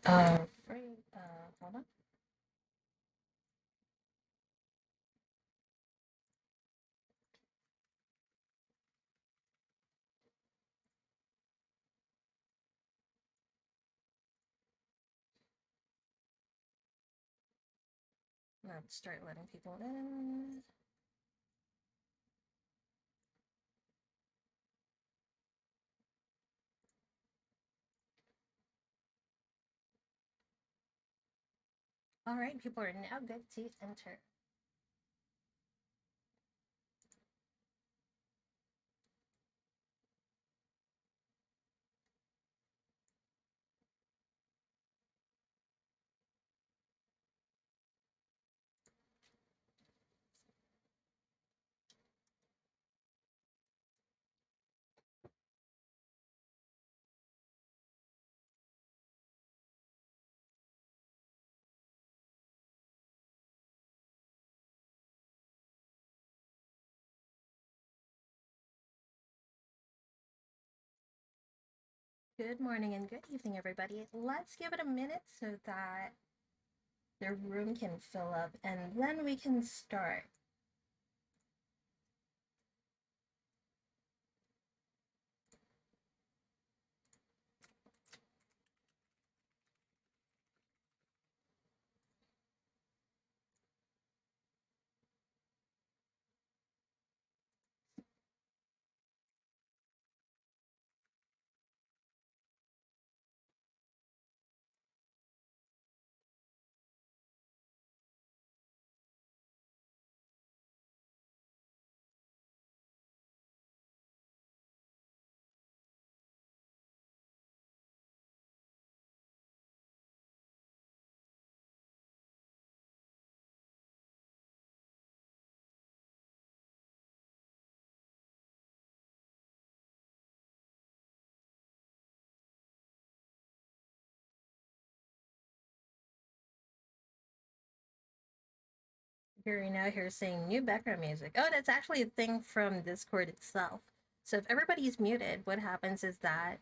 Right, hold on. Let's start letting people in. All right, people are now good to enter. Good morning and good evening, everybody. Let's give it a minute so that the room can fill up and then we can start. Here now here saying new background music. Oh, that's actually a thing from Discord itself. So if everybody's muted, what happens is that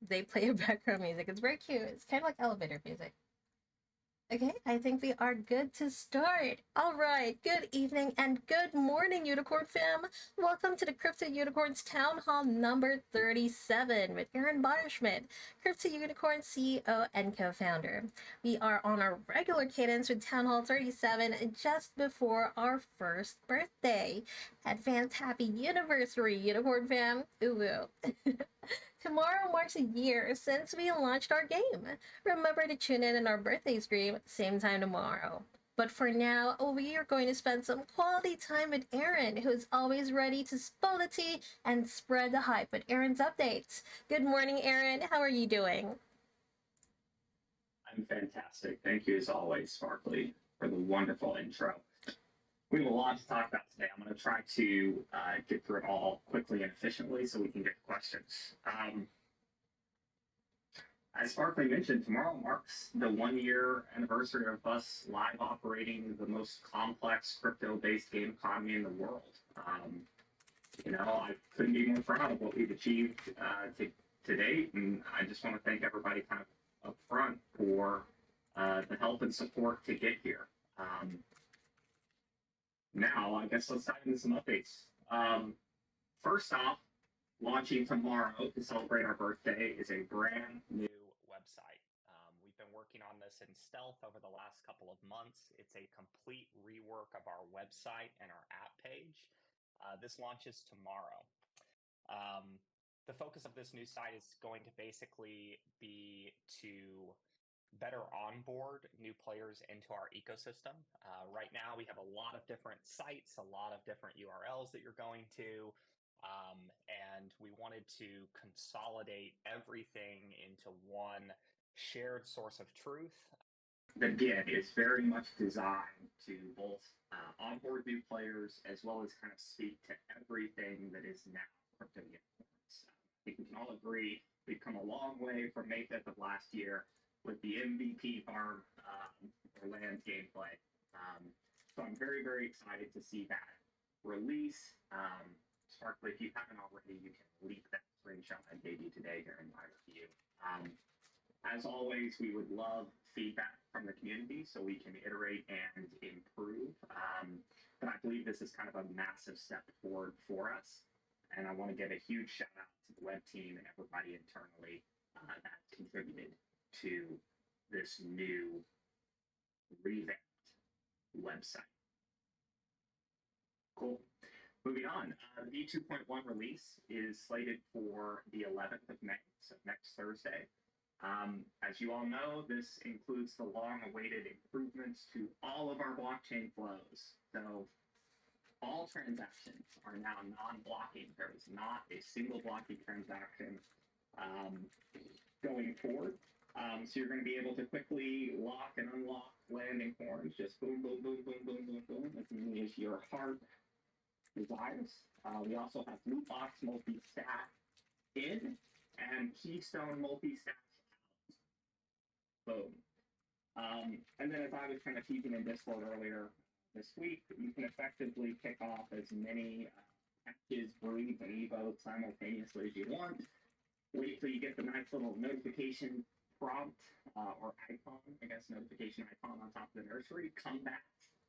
they play a background music. It's very cute. It's kind of like elevator music. Okay, I think we are good to start. All right, good evening and good morning, Unicorn fam. Welcome to the Crypto Unicorns Town Hall number 37 with Aron Beierschmitt, Crypto Unicorn CEO and co-founder. We are on our regular cadence with Town Hall 37 just before our first birthday. Advance happy anniversary, Unicorn fam. Ooh. Tomorrow marks a year since we launched our game. Remember to tune in our birthday stream at the same time tomorrow. But for now, we are going to spend some quality time with Aron, who's always ready to spill the tea and spread the hype with Aron's updates. Good morning, Aron. How are you doing? I'm fantastic. Thank you, as always, Sparkly, for the wonderful intro. We have a lot to talk about today. I'm going to try to get through it all quickly and efficiently so we can get to questions. As Sparkly mentioned, tomorrow marks the 1 year anniversary of us live operating the most complex crypto based game economy in the world. I couldn't be more proud of what we've achieved to date, and I just want to thank everybody kind of up front for the help and support to get here. Now, I guess let's dive into some updates. First off, launching tomorrow to celebrate our birthday is a brand new website. We've been working on this in stealth over the last couple of months. It's a complete rework of our website and our app page. This launches tomorrow. The focus of this new site is going to basically be to better onboard new players into our ecosystem. Right now, we have a lot of different sites, a lot of different URLs that you're going to, and we wanted to consolidate everything into one shared source of truth. Again, it's very much designed to both onboard new players as well as kind of speak to everything that is now crypto unicorns. I think we can all agree we've come a long way from May 5th of last year with the MVP farm or land gameplay. So I'm very, very excited to see that release. Sparkly, if you haven't already, you can leak that screenshot I gave you today during my review. As always, we would love feedback from the community so we can iterate and improve. But I believe this is kind of a massive step forward for us. And I want to give a huge shout out to the web team and everybody internally that contributed to this new revamped website. Cool. Moving on, the V2.1 release is slated for the 11th of May, so next Thursday. As you all know, this includes the long-awaited improvements to all of our blockchain flows. So all transactions are now non-blocking. There is not a single blocking transaction going forward. So you're going to be able to quickly lock and unlock landing horns, just boom, boom, boom, boom, boom, boom, boom, as many as your heart desires. We also have loot box multi-stack in and keystone multi-stack out. Boom. And then as I was kind of teasing in Discord earlier this week, you can effectively kick off as many patches, breeds, and evos simultaneously as you want. Wait till you get the nice little notification prompt or icon, I guess, notification icon on top of the nursery. Come back,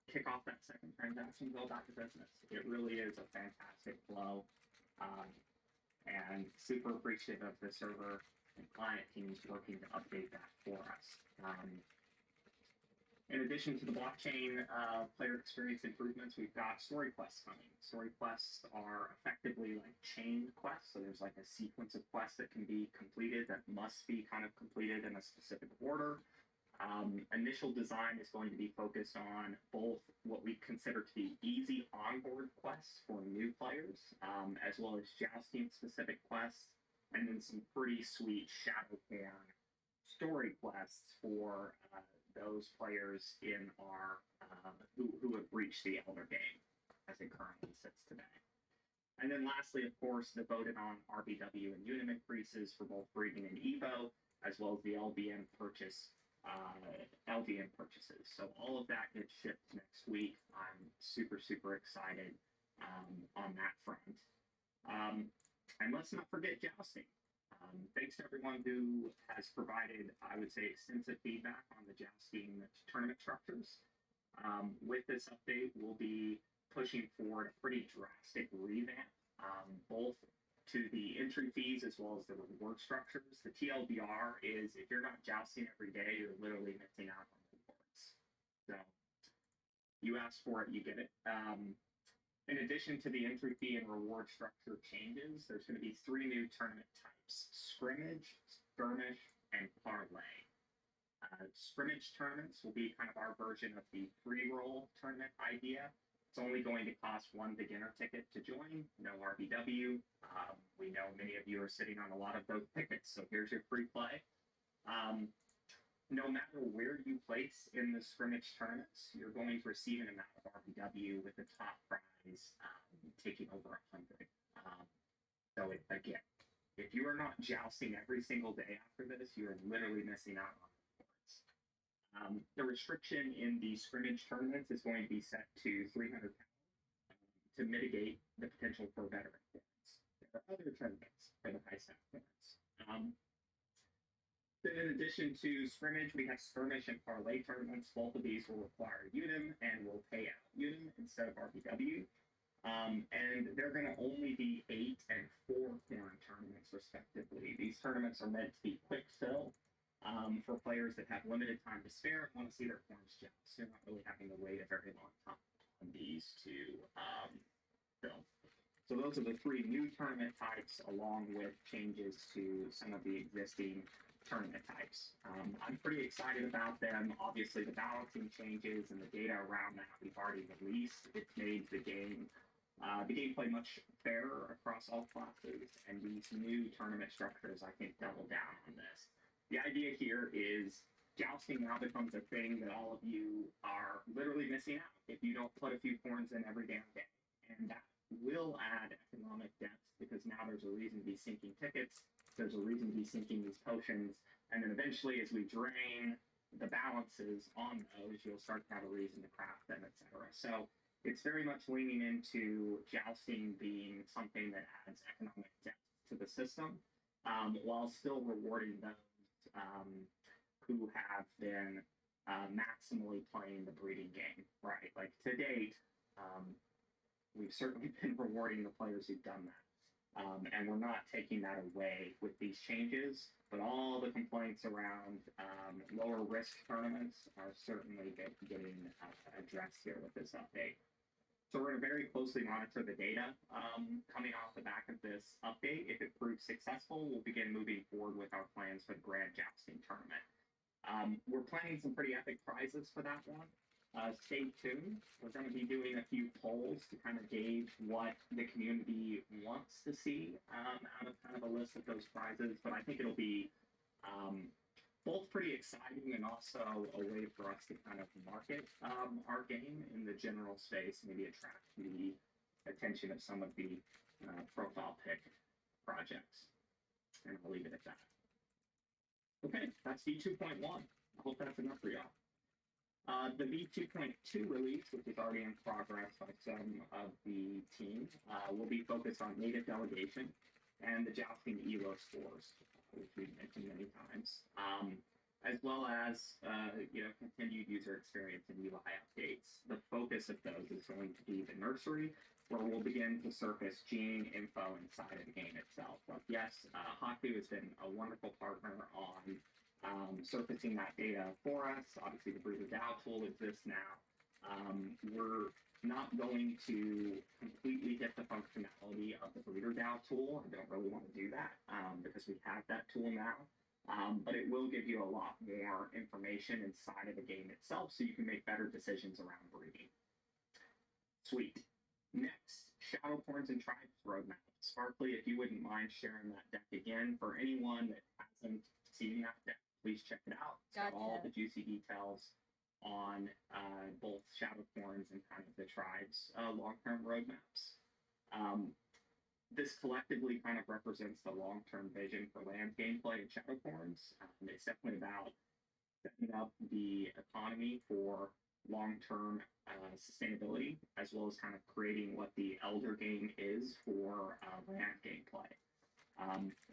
kick off that second transaction, go back to business. It really is a fantastic flow, and super appreciative of the server and client teams working to update that for us. In addition to the blockchain player experience improvements, we've got story quests coming. Story quests are effectively like chained quests, so there's like a sequence of quests that can be completed that must be kind of completed in a specific order. Initial design is going to be focused on both what we consider to be easy onboard quests for new players, as well as jousting specific quests, and then some pretty sweet Shadowborn story quests for those players in our who have reached the Elder Game as it currently sits today. And then lastly, of course, the voted on RBW and Unum increases for both breeding and Evo, as well as the LVM purchases. So all of that gets shipped next week. I'm super, super excited on that front. And let's not forget jousting. Thanks to everyone who has provided, I would say, extensive feedback on the jousting tournament structures. With this update, we'll be pushing forward a pretty drastic revamp, both to the entry fees as well as the reward structures. The TLDR is if you're not jousting every day, you're literally missing out on rewards. So you ask for it, you get it. In addition to the entry fee and reward structure changes, there's going to be 3 new tournament types: scrimmage, skirmish, and parlay. Scrimmage tournaments will be kind of our version of the free roll tournament idea. It's only going to cost 1 beginner ticket to join, no RBW. We know many of you are sitting on a lot of those tickets, so here's your free play. No matter where you place in the scrimmage tournaments, you're going to receive an amount of RBW with the top prize taking over 100. So again, if you are not jousting every single day after this, you're literally missing out on rewards. The restriction in the scrimmage tournaments is going to be set to 300 to mitigate the potential for veteran points. There are other tournaments for the high stack points. Then in addition to scrimmage, we have skirmish and parlay tournaments. Both of these will require Unum and will pay out Unum instead of RBW. And they're going to only be 8 and 4 corn tournaments, respectively. These tournaments are meant to be quick fill for players that have limited time to spare and want to see their corns joust. You're not really having to wait a very long time on these to fill. So those are the 3 new tournament types, along with changes to some of the existing tournament types. I'm pretty excited about them. Obviously, the balancing changes and the data around that we've already released. It's made the gameplay much fairer across all classes, and these new tournament structures, I think, double down on this. The idea here is jousting now becomes a thing that all of you are literally missing out if you don't put a few corns in every damn day. And that will add economic depth because now there's a reason to be sinking tickets. There's a reason to be sinking these potions. And then eventually, as we drain the balances on those, you'll start to have a reason to craft them, etc. So it's very much leaning into jousting being something that adds economic depth to the system, while still rewarding those who have been maximally playing the breeding game, right? Like to date, we've certainly been rewarding the players who've done that. And we're not taking that away with these changes, but all the complaints around lower risk tournaments are certainly getting addressed here with this update. So we're going to very closely monitor the data coming off the back of this update. If it proves successful, we'll begin moving forward with our plans for the Grand Jousting Tournament. We're planning some pretty epic prizes for that one. Stay tuned. We're going to be doing a few polls to kind of gauge what the community wants to see out of kind of a list of those prizes. But I think it'll be both pretty exciting and also a way for us to kind of market our game in the general space, maybe attract the attention of some of the profile pick projects. And I'll leave it at that. Okay, that's V2.1. I hope that's enough for y'all. The V2.2 release, which is already in progress by some of the team, will be focused on native delegation and the jousting ELO scores, which we've mentioned many times, as well as continued user experience and UI updates. The focus of those is going to be the nursery, where we'll begin to surface gene info inside of the game itself. Like, yes, Haku has been a wonderful partner on surfacing that data for us. Obviously, the Breeder DAO tool exists now. We're not going to completely get the functionality of the Breeder DAO tool. I don't really want to do that because we have that tool now. But it will give you a lot more information inside of the game itself so you can make better decisions around breeding. Sweet. Next, Shadowcorns and Tribes roadmap. Sparkly, if you wouldn't mind sharing that deck again for anyone that hasn't seen that deck, please check it out. Gotcha. So all the juicy details on both Shadowcorns and kind of the Tribes long-term roadmaps. This collectively kind of represents the long-term vision for land gameplay in Shadowcorns. It's definitely about setting up the economy for long-term sustainability, as well as kind of creating what the Elder game is for land gameplay.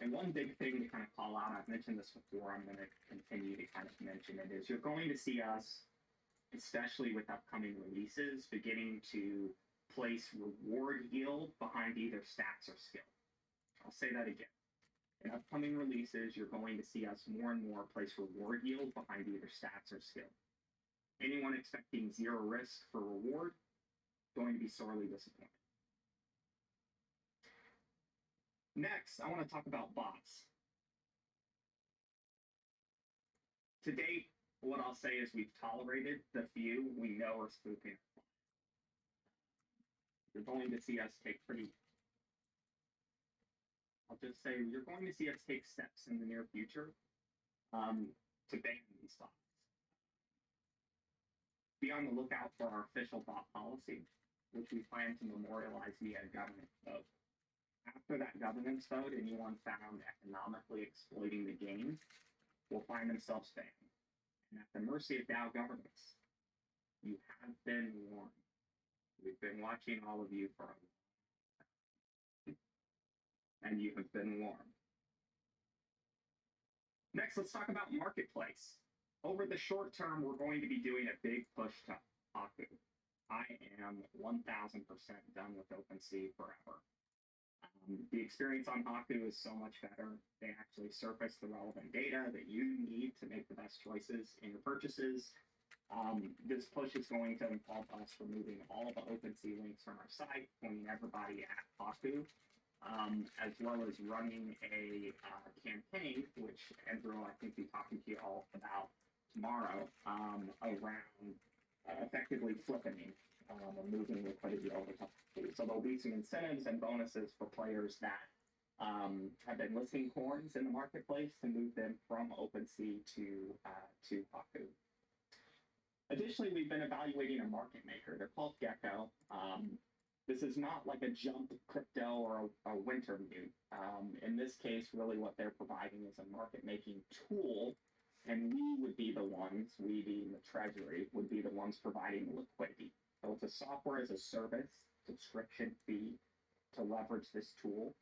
And one big thing to kind of call out, I've mentioned this before, I'm going to continue to kind of mention it, is you're going to see us, especially with upcoming releases, beginning to place reward yield behind either stats or skill. I'll say that again. In upcoming releases, you're going to see us more and more place reward yield behind either stats or skill. Anyone expecting zero risk for reward, going to be sorely disappointed. Next, I want to talk about bots. To date, what I'll say is we've tolerated the few we know are spoofing. You're going to see us take I'll just say you're going to see us take steps in the near future to ban these bots. Be on the lookout for our official bot policy, which we plan to memorialize via a governance vote. After that governance vote, anyone found economically exploiting the game will find themselves banned. And at the mercy of DAO governance, you have been warned. We've been watching all of you for a while, and you have been warned. Next, let's talk about Marketplace. Over the short term, we're going to be doing a big push to Haku. I am 1000% done with OpenSea forever. The experience on Haku is so much better. They actually surface the relevant data that you need to make the best choices in your purchases. This push is going to involve us removing all the OpenSea links from our site, pointing everybody at Haku, as well as running a campaign, which Andrew, I think, will be talking to you all about tomorrow, around effectively flipping and moving liquidity over to Haku. So there'll be some incentives and bonuses for players that have been listing coins in the marketplace to move them from OpenSea to Haku. Additionally, we've been evaluating a market maker. They're called Gecko. This is not like a jump crypto or a winter mute. In this case, really what they're providing is a market making tool, and we being the treasury, would be the ones providing the liquidity. So it's a software as a service subscription fee to leverage this tool.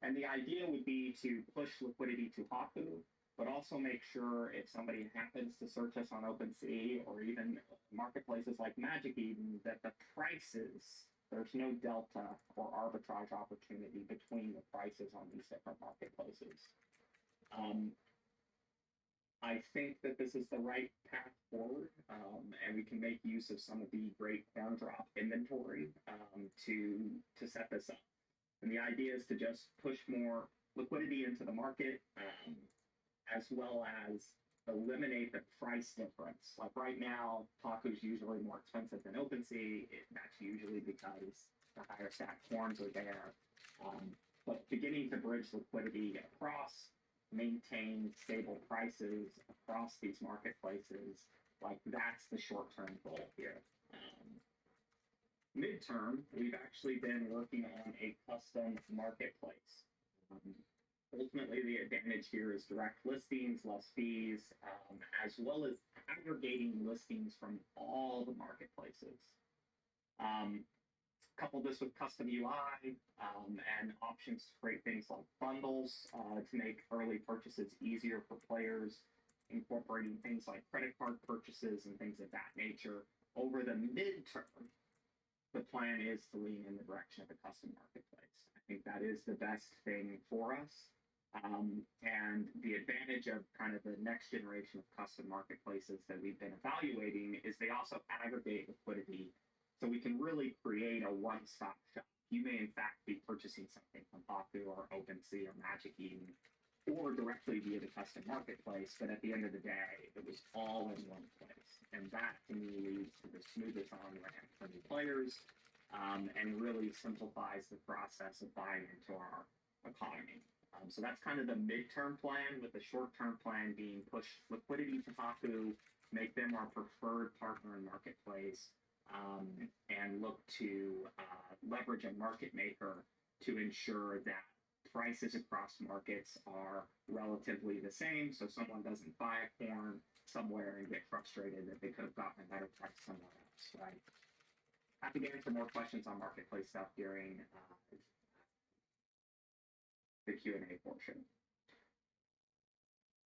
And the idea would be to push liquidity to Haku but also make sure if somebody happens to search us on OpenSea or even marketplaces like Magic Eden, that the prices, there's no delta or arbitrage opportunity between the prices on these different marketplaces. Um, I think that this is the right path forward, and we can make use of some of the great farm drop inventory to set this up. And the idea is to just push more liquidity into the market, as well as eliminate the price difference. Like right now, Taco is usually more expensive than OpenSea. That's usually because the higher stack forms are there. But beginning to bridge liquidity across, maintain stable prices across these marketplaces, like that's the short-term goal here. Midterm, we've actually been working on a custom marketplace. Um, Ultimately, the advantage here is direct listings, less fees, as well as aggregating listings from all the marketplaces. Couple this with custom UI and options to create things like bundles to make early purchases easier for players, incorporating things like credit card purchases and things of that nature. Over the midterm, the plan is to lean in the direction of a custom marketplace. I think that is the best thing for us. And the advantage of kind of the next generation of custom marketplaces that we've been evaluating is they also aggregate liquidity. So we can really create a one-stop shop. You may in fact be purchasing something from Baku or OpenSea or Magic Eden or directly via the custom marketplace, but at the end of the day, it was all in one place. And that to me leads to the smoothest on-ramp for new players and really simplifies the process of buying into our economy. So that's kind of the midterm plan, with the short-term plan being push liquidity to Haku, make them our preferred partner in marketplace, and look to leverage a market maker to ensure that prices across markets are relatively the same, so someone doesn't buy a corn somewhere and get frustrated that they could have gotten a better price somewhere else, right? Happy to answer more questions on marketplace stuff during the Q&A portion.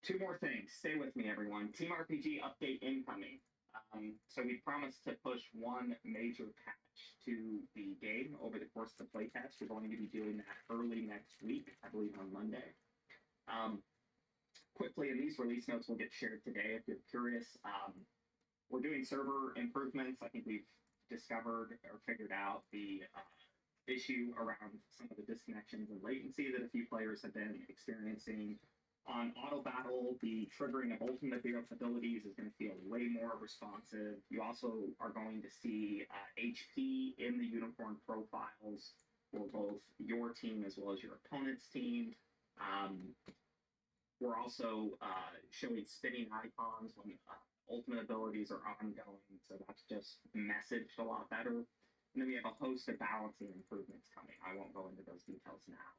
Two more things. Stay with me, everyone. Team RPG update incoming. So we promised to push one major patch to the game over the course of the playtest. We're going to be doing that early next week, I believe on Monday. Quickly, and these release notes will get shared today if you're curious. We're doing server improvements. I think we've discovered or figured out the issue around some of the disconnections and latency that a few players have been experiencing. On auto battle, the triggering of ultimate abilities is going to feel way more responsive. You also are going to see HP in the unicorn profiles for both your team as well as your opponent's team. We're also showing spinning icons when ultimate abilities are ongoing, so that's just messaged a lot better. And then we have a host of balancing improvements coming. I won't go into those details now,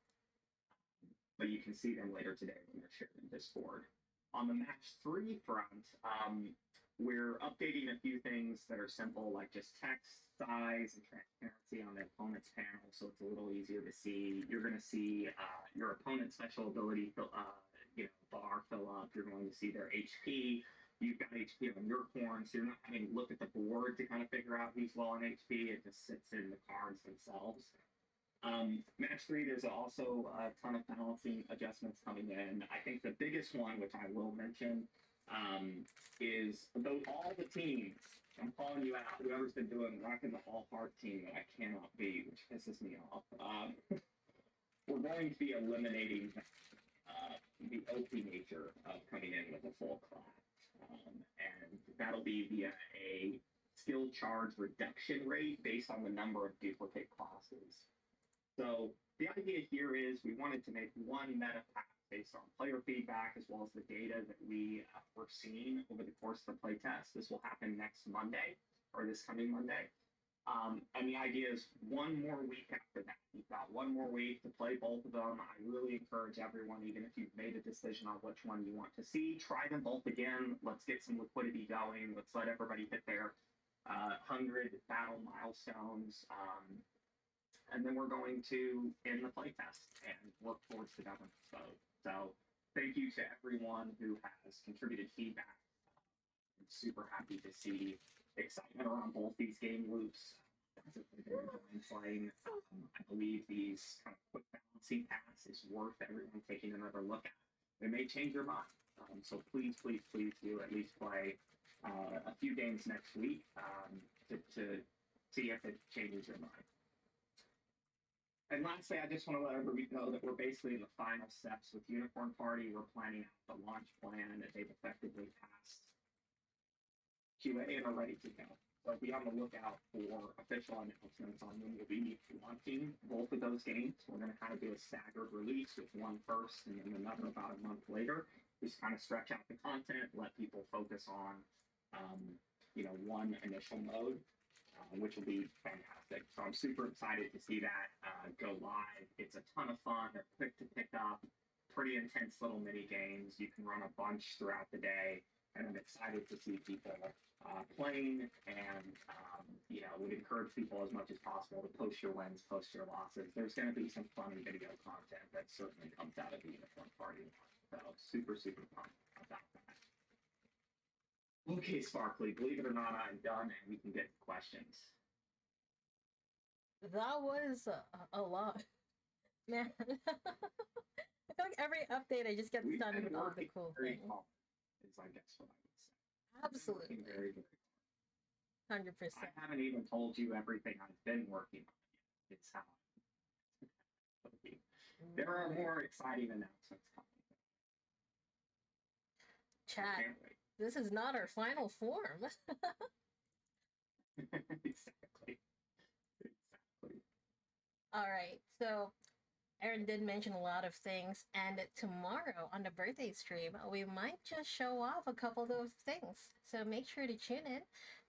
but you can see them later today when they're shared in Discord. On the match 3 front, we're updating a few things that are simple, like just text size and transparency on the opponent's panel, so it's a little easier to see. You're going to see your opponent's special ability bar fill up. You're going to see their HP. You've got HP on your corn, so you're not having to look at the board to kind of figure out who's low on HP. It just sits in the cards themselves. Match 3, there's also a ton of balancing adjustments coming in. I think the biggest one, which I will mention, is though all the teams, I'm calling you out, whoever's been doing rocking the all hard team that I cannot beat, which pisses me off. We're going to be eliminating the OP nature of coming in with a full class. And that'll be via a skill charge reduction rate based on the number of duplicate classes. So the idea here is we wanted to make one meta pack based on player feedback as well as the data that we were seeing over the course of the playtest. This will happen next Monday, or this coming Monday. And the idea is one more week after that. You've got one more week to play both of them. I really encourage everyone, even if you've made a decision on which one you want to see, try them both again. Let's get some liquidity going. Let's let everybody hit their 100 battle milestones. And then we're going to end the playtest and work towards the governance vote. So thank you to everyone who has contributed feedback. I'm super happy to see excitement around both these game loops. I've been enjoying playing. I believe these kind of quick balancing paths is worth everyone taking another look at. It may change your mind. So please, please, please do at least play a few games next week to see if it changes your mind. And lastly, I just want to let everybody know that we're basically in the final steps with Unicorn Party. We're planning out the launch plan that they've effectively passed QA and are ready to go. So be on the lookout for official announcements on when we'll be launching both of those games. We're going to kind of do a staggered release with one first and then another about a month later. Just kind of stretch out the content, let people focus on, one initial mode, which will be fantastic. So I'm super excited to see that go live. It's a ton of fun. They're quick to pick up, pretty intense little mini games. You can run a bunch throughout the day, and I'm excited to see people playing. And would encourage people as much as possible to post your wins, post your losses. There's going to be some funny video content that certainly comes out of the Unicorn Party. So super, super fun about that. Okay, Sparkly, believe it or not, I'm done and we can get to questions. That was a lot, man. I feel like every update I just get stunned with all the cool things. Is I guess what I would say. Absolutely. Very, very 100%. I haven't even told you everything I've been working on yet. It's how there are more exciting announcements coming. Chat, this is not our final form. Exactly. All right, so Aron did mention a lot of things, and tomorrow on the birthday stream, we might just show off a couple of those things. So make sure to tune in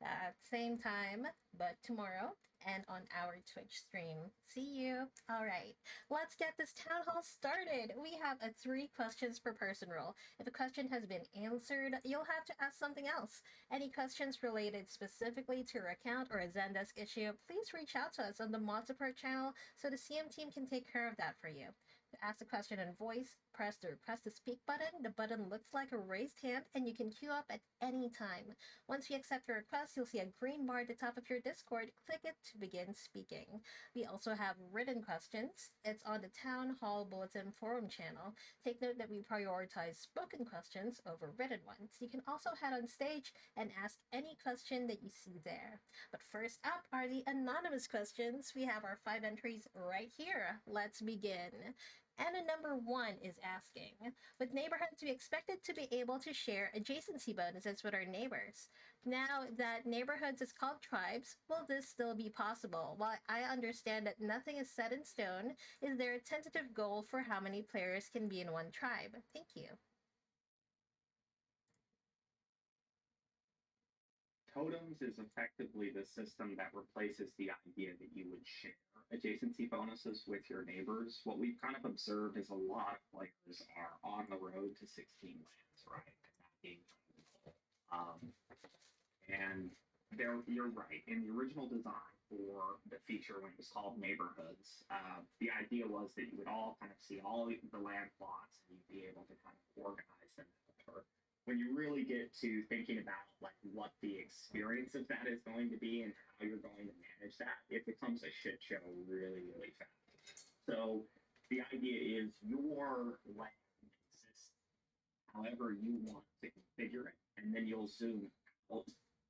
at same time, but tomorrow, and on our Twitch stream. See you. All right, let's get this town hall started. We have a 3 questions per person rule. If a question has been answered, you'll have to ask something else. Any questions related specifically to your account or a Zendesk issue, please reach out to us on the mod support channel so the CM team can take care of that for you. To ask a question in voice, press the request to speak button. The button looks like a raised hand and you can queue up at any time. Once we accept your request, you'll see a green bar at the top of your Discord. Click it to begin speaking. We also have written questions. It's on the Town Hall Bulletin Forum channel. Take note that we prioritize spoken questions over written ones. You can also head on stage and ask any question that you see there. But first up are the anonymous questions. We have our 5 entries right here. Let's begin. Anna number 1 is asking, with neighborhoods, we expected to be able to share adjacency bonuses with our neighbors. Now that neighborhoods is called tribes, will this still be possible? While I understand that nothing is set in stone, is there a tentative goal for how many players can be in one tribe? Thank you. Totems is effectively the system that replaces the idea that you would share adjacency bonuses with your neighbors. What we've kind of observed is a lot of players are on the road to 16 lands, right? And you're right. In the original design for the feature when it was called Neighborhoods, the idea was that you would all kind of see all the land plots and you'd be able to kind of organize them. When you really get to thinking about like what the experience of that is going to be and how you're going to manage that, it becomes a shit show really, really fast. So the idea is your land exists however you want to configure it, and then you'll zoom out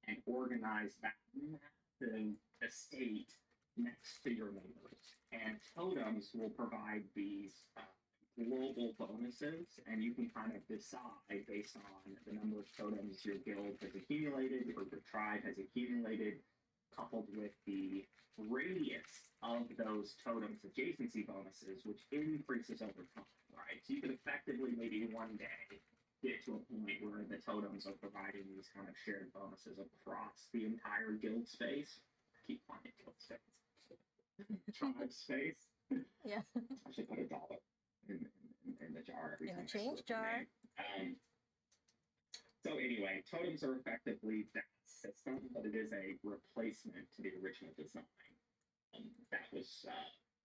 and organize that massive estate next to your neighbors. And totems will provide these global bonuses, and you can kind of decide based on the number of totems your guild has accumulated or your tribe has accumulated, coupled with the radius of those totems adjacency bonuses, which increases over time, right? So you could effectively maybe one day get to a point where the totems are providing these kind of shared bonuses across the entire guild space. I keep finding guild space. Tribe space. Yeah. I should put $1 in the jar every time. In the change jar. So anyway, totems are effectively that system, but it is a replacement to the original design. That was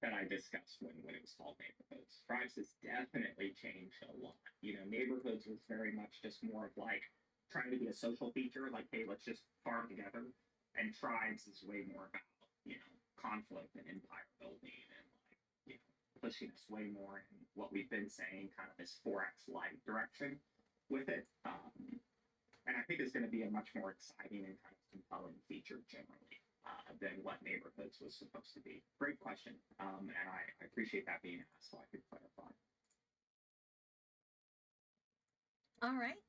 that I discussed when it was called Neighborhoods. Tribes has definitely changed a lot. You know, Neighborhoods was very much just more of like trying to be a social feature, like, hey, let's just farm together. And Tribes is way more about, you know, conflict and empire building and like, you know, pushing us way more in what we've been saying, kind of this 4X light direction with it. And I think it's going to be a much more exciting and kind of compelling feature generally than what Neighborhoods was supposed to be. Great question, and I appreciate that being asked, so I could clarify. All right.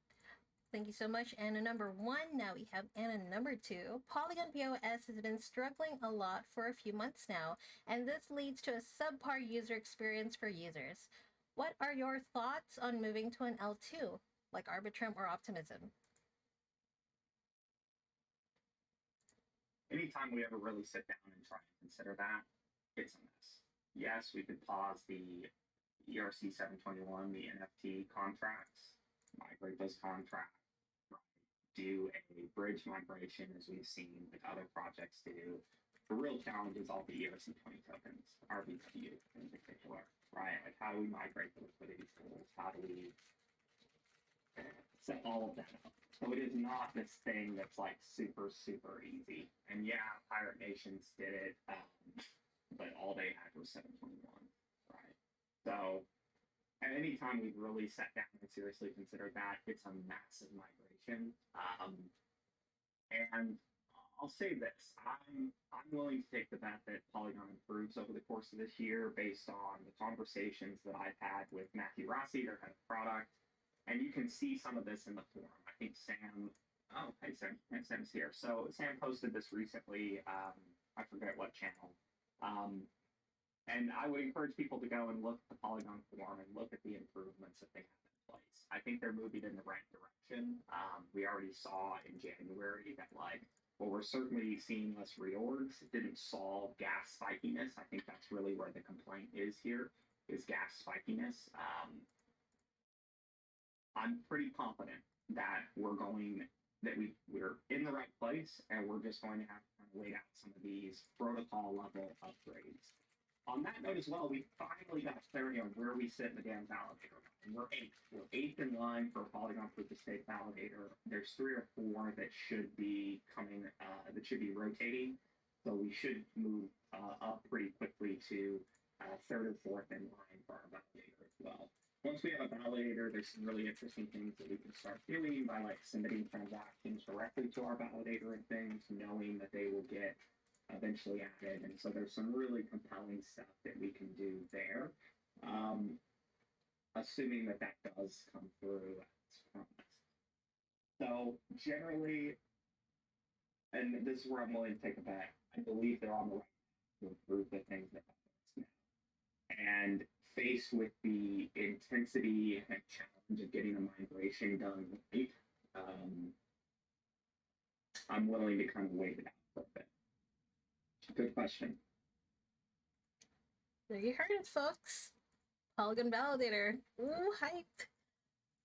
Thank you so much, Anna number one. Now we have Anna number two. Polygon POS has been struggling a lot for a few months now, and this leads to a subpar user experience for users. What are your thoughts on moving to an L2, like Arbitrum or Optimism? Anytime we ever really sit down and try and consider that, it's a mess. Yes, we could pause the ERC 721, the NFT contracts, migrate those contracts, do a bridge migration as we've seen like other projects do. The real challenge is all the ERC 20 tokens, RBW in particular, right? Like how do we migrate the liquidity pools? How do we set all of that up? So it is not this thing that's like super, super easy. And yeah, Pirate Nations did it, but all they had was 721, right? So at any time we've really sat down and seriously considered that, it's a massive migration. And I'll say this: I'm willing to take the bet that Polygon improves over the course of this year based on the conversations that I've had with Matthew Rossi, their head of product, and you can see some of this in the forum. I think Sam. Oh, hey Sam, Sam's here. So Sam posted this recently. I forget what channel. And I would encourage people to go and look at the Polygon forum and look at the improvements that they have in place. I think they're moving in the right direction. We already saw in January that like, well, we're certainly seeing less reorgs. It didn't solve gas spikiness. I think that's really where the complaint is here, is gas spikiness. I'm pretty confident that we're in the right place and we're just going to have to kind of wait out some of these protocol level upgrades. On that note as well, we finally got clarity on where we sit in the damn validator. And we're eighth. We're eighth in line for a Polygon proof of stake validator. There's 3 or 4 that should be coming, that should be rotating. So we should move up pretty quickly to 3rd or 4th in line for our validator as well. Once we have a validator, there's some really interesting things that we can start doing by like submitting transactions directly to our validator and things, knowing that they will get eventually added. And so there's some really compelling stuff that we can do there, assuming that that does come through as promised. So generally, and this is where I'm willing to take a bet, I believe they're on the right to improve the things that happen now. And faced with the intensity and challenge of getting a migration done right, I'm willing to kind of wait it out for a bit. Good question. There you heard it, folks. Polygon Validator. Ooh, hype.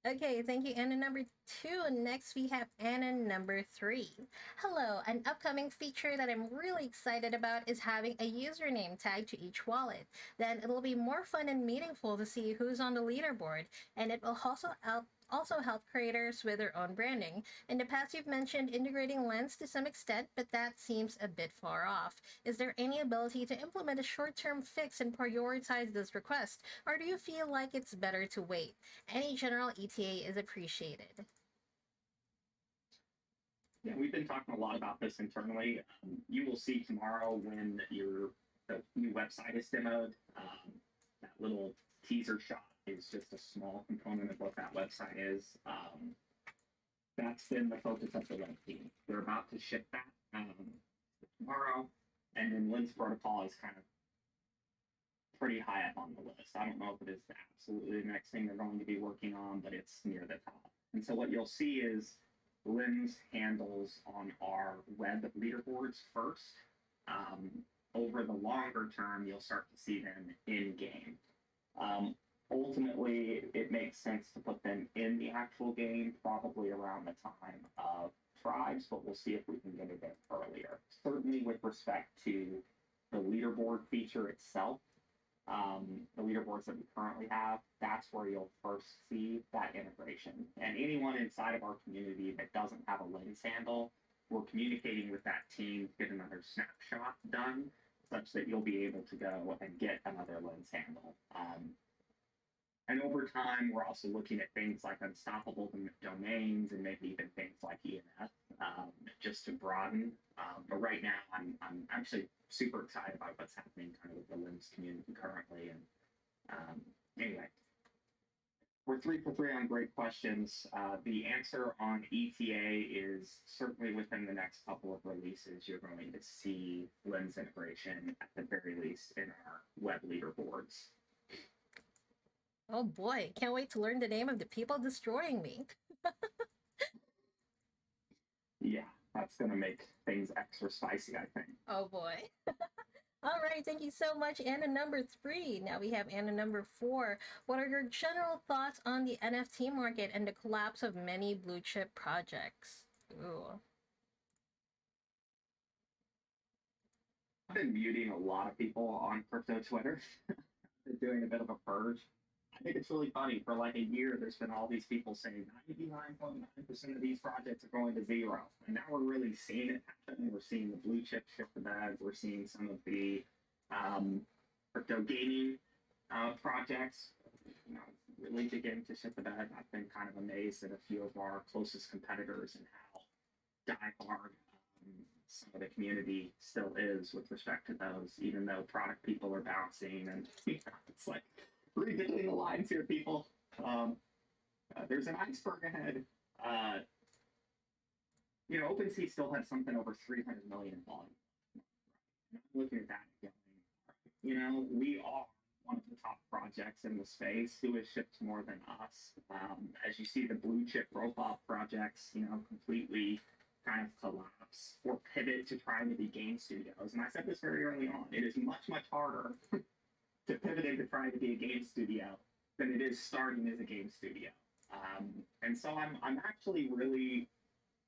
Okay, thank you, Anna number 2. And next we have Anna number 3. Hello, an upcoming feature that I'm really excited about is having a username tagged to each wallet. Then it'll be more fun and meaningful to see who's on the leaderboard, and it will also help creators with their own branding. In the past, you've mentioned integrating Lens to some extent, but that seems a bit far off. Is there any ability to implement a short-term fix and prioritize this request, or do you feel like it's better to wait? Any general ETA is appreciated. Yeah, we've been talking a lot about this internally. You will see tomorrow when the new website is demoed. That little teaser shot is just a small component of what that website is. That's been the focus of the web team. They're about to ship that tomorrow, and then Lens Protocol is kind of pretty high up on the list. I don't know if it is absolutely the next thing they're going to be working on, but it's near the top. And so what you'll see is Lens handles on our web leaderboards first. Over the longer term, you'll start to see them in game. Ultimately, it makes sense to put them in the actual game, probably around the time of Tribes, but we'll see if we can get it in earlier. Certainly with respect to the leaderboard feature itself, the leaderboards that we currently have, that's where you'll first see that integration. And anyone inside of our community that doesn't have a lens handle, we're communicating with that team to get another snapshot done such that you'll be able to go and get another lens handle. And over time, we're also looking at things like unstoppable domains and maybe even things like ENF, just to broaden. But right now, I'm actually super excited about what's happening kind of with the lens community currently. And anyway, we're 3 for 3 on great questions. The answer on ETA is certainly within the next couple of releases. You're going to see lens integration at the very least in our web leaderboards. Oh boy, can't wait to learn the name of the people destroying me. Yeah, that's going to make things extra spicy, I think. Oh boy. All right, thank you so much, Anna number 3. Now we have Anna number 4. What are your general thoughts on the NFT market and the collapse of many blue chip projects? Ooh. I've been muting a lot of people on crypto Twitter. They're doing a bit of a purge. I think it's really funny. For like a year, there's been all these people saying 99.9% of these projects are going to zero. And now we're really seeing it happen. We're seeing the blue chip shift the bag. We're seeing some of the crypto gaming projects, really begin to shift the bag. I've been kind of amazed at a few of our closest competitors and how diehard some of the community still is with respect to those, even though product people are bouncing. And it's like, reading the lines here, people. There's an iceberg ahead. OpenSea still has something over 300 million in volume. I'm looking at that and going, we are one of the top projects in the space who has shipped more than us. As you see, the blue chip profile projects, completely kind of collapse or pivot to trying to be game studios. And I said this very early on. It is much, much harder to pivot into trying to be a game studio than it is starting as a game studio. And so I'm actually really,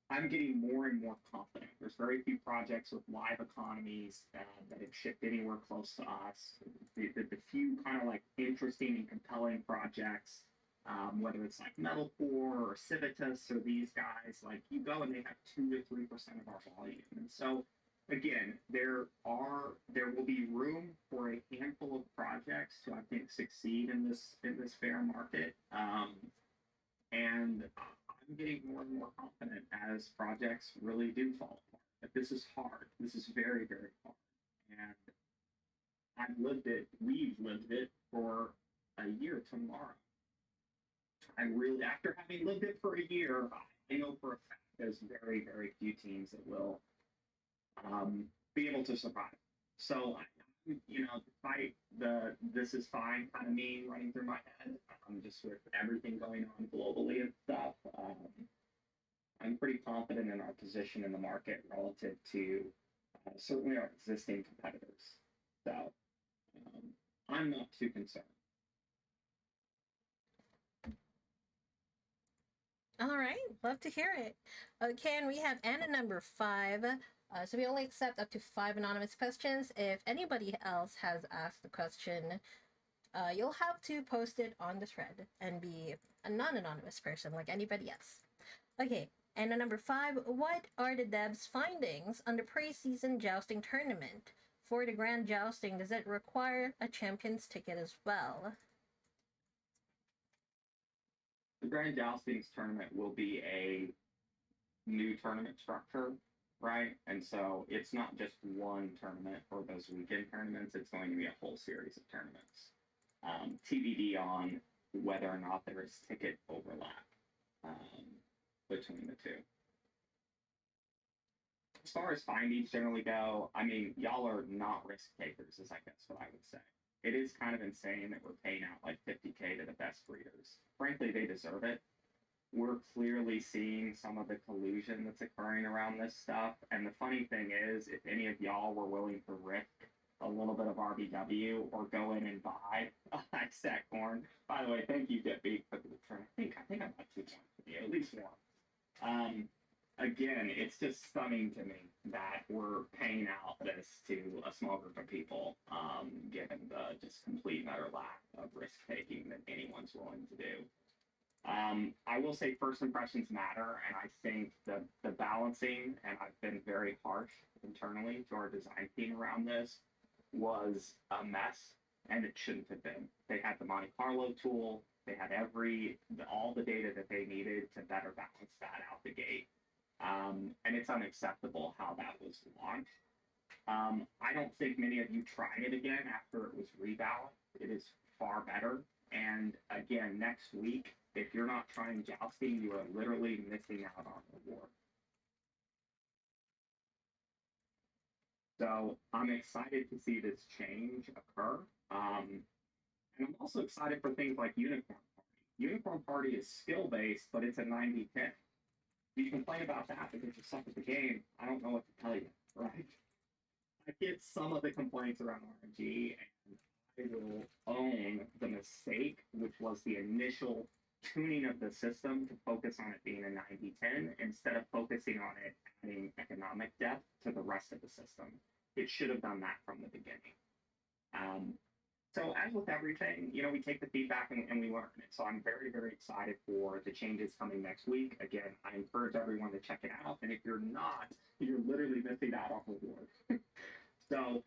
I'm getting more and more confident. There's very few projects with live economies that have shipped anywhere close to us. The few kind of like interesting and compelling projects, whether it's like Metalcore or Civitas or these guys, like you go and they have 2 to 3% of our volume. And so again, there will be room for a handful of projects to, I think, succeed in this fair market. And I'm getting more and more confident as projects really do fall apart. But this is hard. This is very, very hard. And I've lived it. We've lived it for a year tomorrow. I really, after having lived it for a year, I know for a fact there's very, very few teams that will be able to survive. So, despite the "this is fine" kind of meme running through my head, just with everything going on globally and stuff, I'm pretty confident in our position in the market relative to certainly our existing competitors. So, I'm not too concerned. All right, love to hear it. Okay, and we have Anna number 5. So we only accept up to 5 anonymous questions. If anybody else has asked the question, you'll have to post it on the thread and be a non-anonymous person like anybody else. Okay, Anna number 5. What are the devs' findings on the pre-season jousting tournament? For the grand jousting, does it require a champion's ticket as well? The Grand Joustings tournament will be a new tournament structure, right? And so it's not just one tournament for those weekend tournaments, it's going to be a whole series of tournaments. TBD on whether or not there is ticket overlap between the two. As far as findings generally go, I mean, y'all are not risk takers, is I guess what I would say. It is kind of insane that we're paying out like 50K to the best breeders. Frankly, they deserve it. We're clearly seeing some of the collusion that's occurring around this stuff. And the funny thing is, if any of y'all were willing to risk a little bit of RBW or go in and buy a stack corn, by the way, thank you, Dippy, for the return. I think I bought 2 points for you, at least one. again, it's just stunning to me that we're paying out this to a small group of people, given the just complete and utter lack of risk taking that anyone's willing to do. I will say first impressions matter, and I think the balancing, and I've been very harsh internally to our design team around this, was a mess, and it shouldn't have been. They had the Monte Carlo tool, they had all the data that they needed to better balance that out the gate, and it's unacceptable how that was launched. I don't think many of you tried it again after it was rebalanced. It is far better. And again, next week, if you're not trying jousting, you are literally missing out on the reward. So I'm excited to see this change occur. And I'm also excited for things like Unicorn Party. Unicorn Party is skill based, but it's a 90-10. You complain about that because you suck at the game. I don't know what to tell you, right? I get some of the complaints around RNG, and I will own the mistake, which was the initial tuning of the system to focus on it being a 90-10 instead of focusing on it adding economic depth to the rest of the system. It should have done that from the beginning. Um, so as with everything, we take the feedback and we learn it. So I'm very, very excited for the changes coming next week. Again, I encourage everyone to check it out. And if you're not, you're literally missing out on reward. So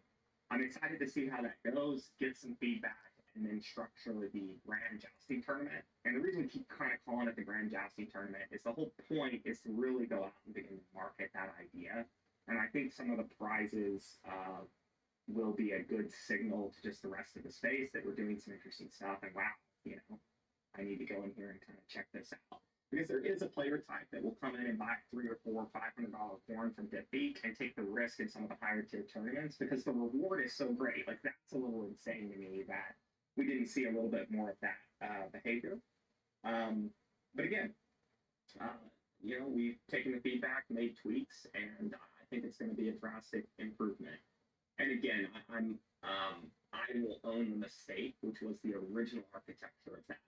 I'm excited to see how that goes, get some feedback, and then structure the Grand Jousting Tournament. And the reason we keep kind of calling it the Grand Jousting Tournament is the whole point is to really go out and begin to market that idea. And I think some of the prizes will be a good signal to just the rest of the space that we're doing some interesting stuff. And wow, I need to go in here and kind of check this out. Because there is a player type that will come in and buy $300 or $500 corn from Deadbeat and take the risk in some of the higher tier tournaments because the reward is so great. Like that's a little insane to me that we didn't see a little bit more of that behavior. But again, we've taken the feedback, made tweaks, and I think it's going to be a drastic improvement. And again, I will own the mistake, which was the original architecture of that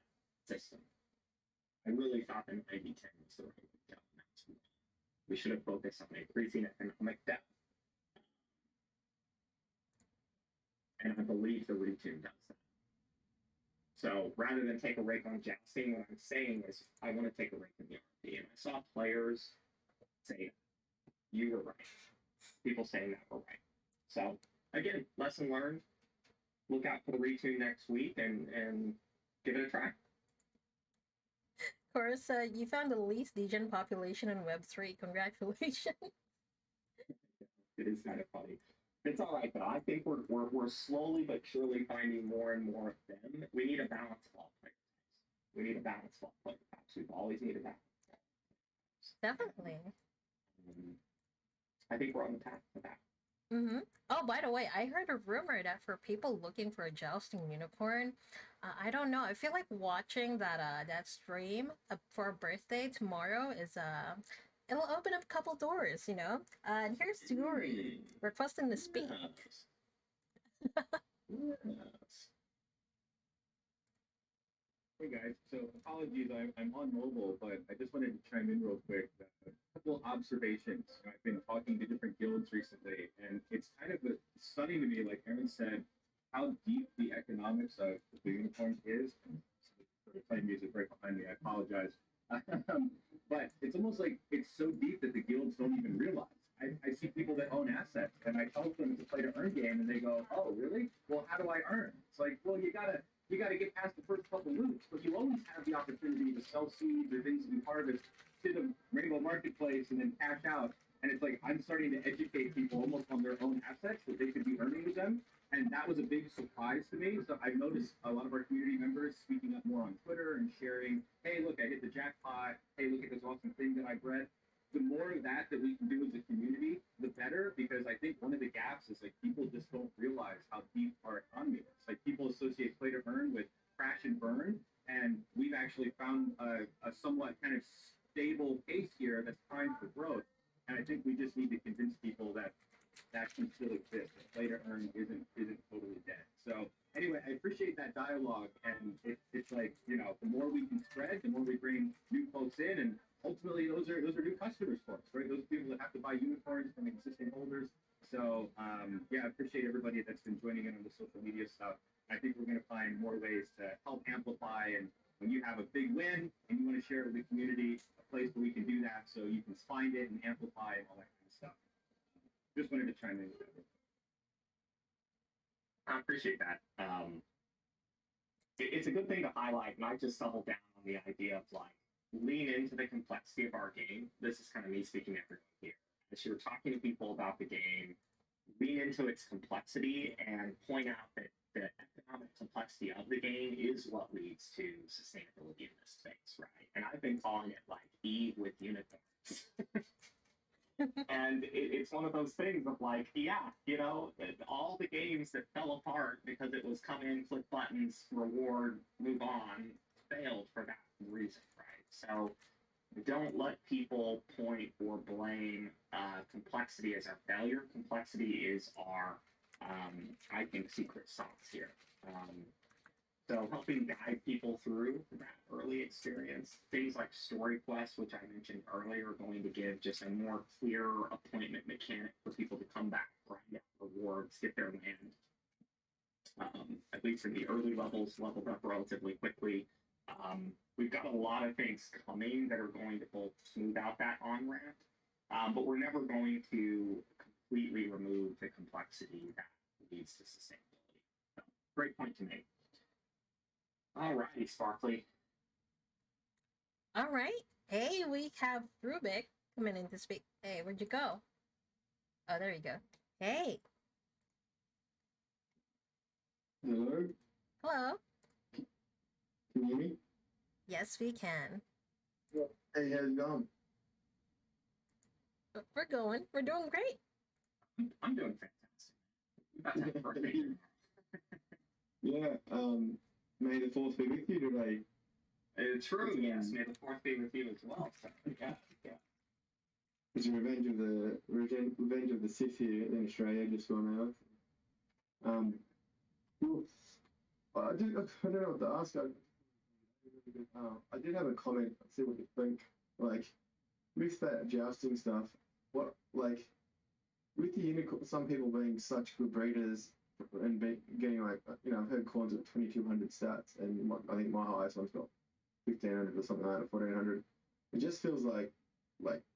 system. I really thought the 90-10 was the right way to go. We should have focused on increasing economic depth. And I believe the retune does that. So rather than take a rake on jousting, what I'm saying is I want to take a rake in the RP. And I saw players say, you were right. People saying that were right. So again, lesson learned. Look out for the retune next week and give it a try. Of course, you found the least degen population in Web3. Congratulations. It is kind of funny. It's all right, though. I think we're slowly but surely finding more and more of them. We need a balanced ball player types. We need a balanced ball player types. We've always needed that. Definitely. I think we're on the path to that. Mm-hmm. Oh, by the way, I heard a rumor that for people looking for a jousting unicorn, I don't know. I feel like watching that stream for a birthday tomorrow is it'll open up a couple doors, you know. And here's Yuri requesting to speak. Yes. Yes. Hey guys, so apologies, I'm on mobile, but I just wanted to chime in real quick. A couple observations. I've been talking to different guilds recently, and it's kind of stunning to me, like Aaron said, how deep the economics of the unicorns is. They're playing music right behind me. I apologize. But it's almost like it's so deep that the guilds don't even realize. I see people that own assets, and I tell them it's a play to earn game, and they go, "Oh, really? Well, how do I earn?" It's like, well, you gotta get past the first couple loops, but you always have the opportunity to sell seeds or things to be harvest to the Rainbow Marketplace and then cash out. And it's like I'm starting to educate people almost on their own assets that they could be earning with them. And that was a big surprise to me. So I've noticed a lot of our community members speaking up more on Twitter and sharing, hey, look, I hit the jackpot. Hey, look at this awesome thing that I bred. The more of that we can do as a community, the better, because I think one of the gaps is like people just don't realize how deep our economy is. Like people associate play to earn with crash and burn, and we've actually found a somewhat kind of stable pace here that's primed for growth. And I think we just need to convince people that can still exist. That play to earn isn't totally dead. So anyway, I appreciate that dialogue, and it's like the more we can spread, the more we bring new folks in, and ultimately those are new customers for us, right? Those people that have to buy unicorns from existing holders. So yeah, I appreciate everybody that's been joining in on the social media stuff. I think we're going to find more ways to help amplify. And when you have a big win and you want to share it with the community, a place where we can do that, so you can find it and amplify and all that kind of stuff. Just wanted to chime in with that. I appreciate that. It's a good thing to highlight, and I just double down on the idea of like lean into the complexity of our game. This is kind of me speaking to everyone here. As you're talking to people about the game, lean into its complexity and point out that the economic complexity of the game is what leads to sustainability in this space, right? And I've been calling it like Eve with unicorns. And it's one of those things of like, yeah, you know, all the games that fell apart because it was come in, click buttons, reward, move on, failed for that reason, right? So don't let people point or blame complexity as our failure. Complexity is our, I think, secret sauce here. So helping guide people through that early experience, things like story quests, which I mentioned earlier, are going to give just a more clear appointment mechanic for people to come back, grind out rewards, get their land. At least in the early levels, leveled up relatively quickly. We've got a lot of things coming that are going to both smooth out that on ramp, but we're never going to completely remove the complexity that leads to sustainability. So, great point to make. All righty, Sparkly. All right. Hey, we have Rubik coming in to speak. Hey, where'd you go? Oh, there you go. Hey. Hello, Hello. can you hear me? Yes, we can. Hey, how's it going? We're going. We're doing great. I'm doing fantastic. You about to have a birthday. Yeah, May the fourth be with you today. True, yes. May the fourth be with you as well. So, yeah. It's a revenge of the Sith here in Australia just gone out. Well, I don't know what to ask. I did have a comment. See what you think. Like with that jousting stuff, what like with the unicorn, some people being such good breeders and getting like I've heard corns at 2200 stats, and I think my highest one's got 1500 or something like that, 1400. It just feels like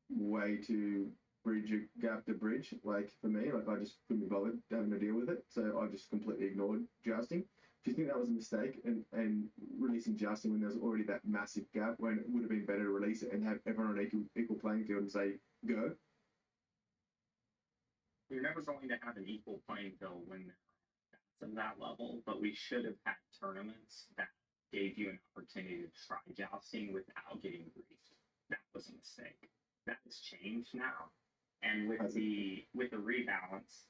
way too bridge a gap to bridge. Like for me, like I just couldn't be bothered having to deal with it, so I just completely ignored jousting. Do you think that was a mistake and releasing jousting when there's already that massive gap, when it would have been better to release it and have everyone on equal playing field and say go? You're never going to have an equal playing field when that's at that level, but we should have had tournaments that gave you an opportunity to try jousting without getting griefed. That was a mistake. That has changed now. And with the rebalance,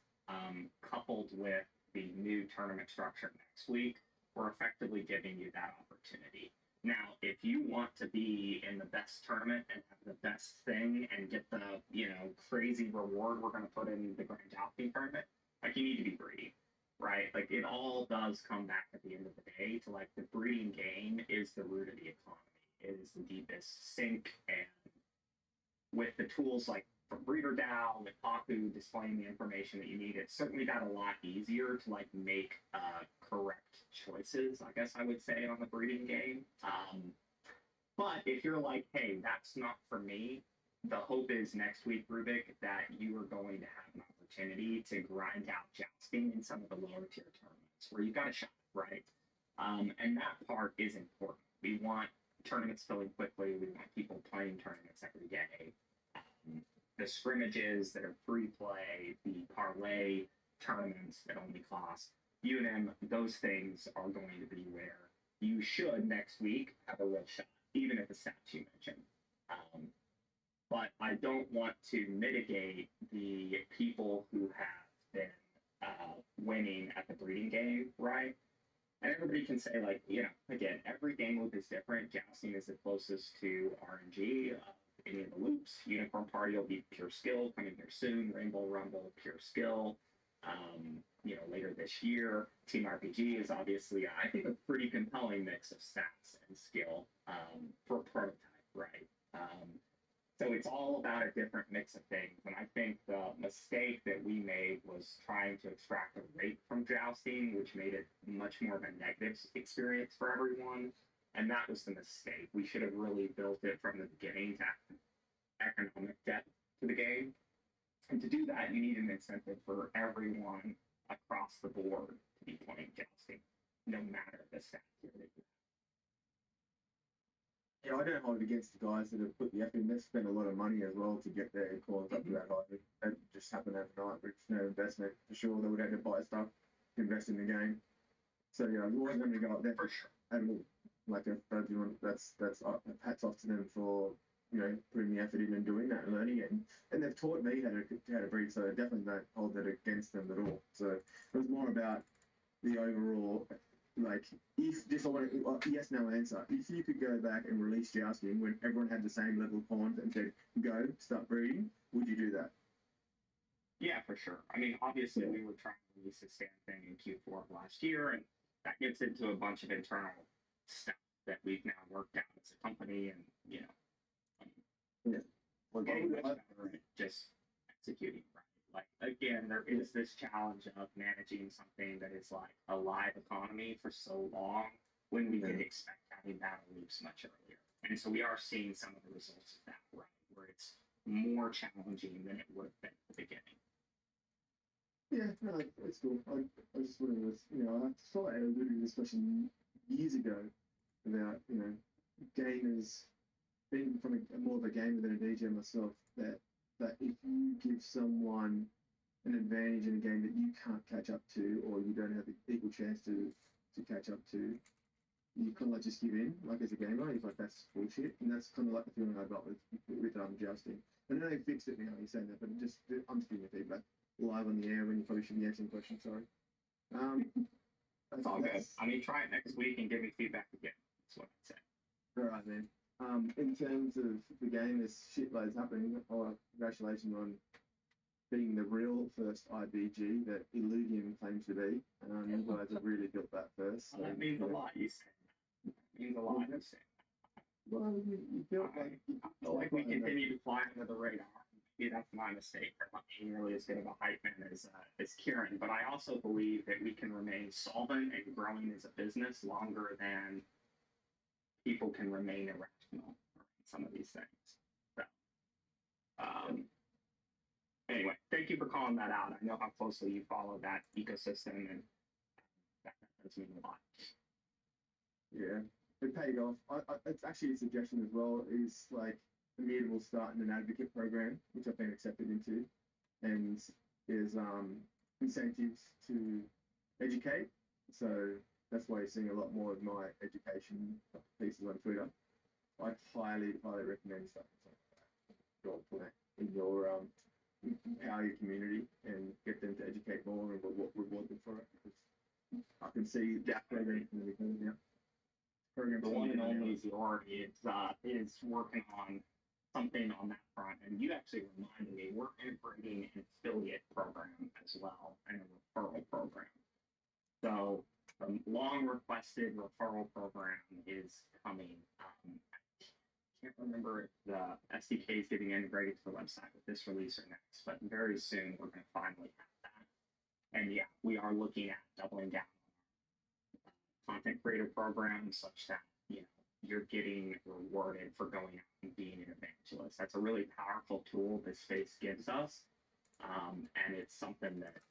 coupled with the new tournament structure next week, we're effectively giving you that opportunity. Now, if you want to be in the best tournament and have the best thing and get the crazy reward we're going to put in the Grand Jousting tournament, like you need to be breeding, right? Like it all does come back at the end of the day to like the breeding game is the root of the economy. It is the deepest sink, and with the tools like from Breeder DAO, with Aku displaying the information that you need, it certainly got a lot easier to like make correct choices, I guess I would say, on the breeding game. But if you're like, hey, that's not for me, the hope is next week, Rubik, that you are going to have an opportunity to grind out jousting in some of the lower tier tournaments where you've got a shot, right? And that part is important. We want tournaments filling quickly. We want people playing tournaments every day. The scrimmages that are free play, the parlay tournaments that only cost UNM, those things are going to be where you should next week have a real shot, even at the stats you mentioned. But I don't want to mitigate the people who have been winning at the breeding game, right? And everybody can say, like, again, every game loop is different. Jousting is the closest to RNG. Any of the loops. Unicorn Party will be pure skill coming here soon. Rainbow Rumble, pure skill. Later this year. Team RPG is obviously, I think, a pretty compelling mix of stats and skill for a prototype, right? So it's all about a different mix of things. And I think the mistake that we made was trying to extract a rate from jousting, which made it much more of a negative experience for everyone. And that was the mistake. We should have really built it from the beginning to add economic depth to the game. And to do that, you need an incentive for everyone across the board to be playing jousting, no matter the stats you're making. Yeah, I don't hold it against the guys that have put the effort in. They've spent a lot of money as well to get their cores up to that high. That just happened overnight with no investment. For sure, they would have to buy stuff to invest in the game. So yeah, we always going to go up there For sure. and like that's hats off to them for putting the effort in and doing that and learning it. And they've taught me how to breed. So I definitely don't hold that against them at all. So it was more about the overall. Like, if just yes, no answer. If you could go back and release jousting when everyone had the same level of pawns and said, go, start breeding, would you do that? Yeah, for sure. I mean, obviously, we were trying to release this damn thing in Q4 of last year, and that gets into a bunch of internal stuff that we've now worked out as a company, and we're getting much better at just executing right. Like, again, there is this challenge of managing something that is like a live economy for so long when we did expect having battle loops much earlier. And so we are seeing some of the results of that, right? Where it's more challenging than it would have been at the beginning. Yeah, no, it's cool. I just wanted to, I saw a video discussion years ago about, gamers being from more of a gamer than a DJ myself, that if you give someone an advantage in a game that you can't catch up to, or you don't have the equal chance to catch up to, you kind of like just give in, like as a gamer. It's like, that's bullshit, and that's kind of like the feeling I got with jousting. I know they fixed it now. You're saying that, but I'm just giving you feedback live on the air when you probably shouldn't be answering questions. Sorry. That's all good. I mean, try it next week and give me feedback again. That's what I'd say. All right, man. In terms of the game, there's shitloads happening. Oh, congratulations on being the real first IBG that Illudium claims to be. You guys have really built that first. Well, that means a lot, you say. That means a lot, you say. Well, you built I feel like we continue to fly under the radar. Maybe that's my mistake. I'm not being nearly as good of a hype man as Kieran, but I also believe that we can remain solvent and growing as a business longer than people can remain irrational around some of these things. So, anyway, thank you for calling that out. I know how closely you follow that ecosystem, and that does mean a lot. Yeah, it paid off. It's actually a suggestion as well. Is like immutable starting an advocate program, which I've been accepted into, and there's incentives to educate. So that's why you're seeing a lot more of my education pieces on Twitter. I highly recommend stuff like that in your empower your community and get them to educate more and reward them for it. Because I can see that program now. The one and only Ziordi is working on something on that front, and you actually reminded me we're integrating an affiliate program as well and a referral program. So the long requested referral program is coming. I can't remember if the SDK is getting integrated to the website with this release or next, but very soon we're going to finally have that. And yeah, we are looking at doubling down on content creator programs such that you're getting rewarded for going out and being an evangelist. That's a really powerful tool this space gives us, and it's something that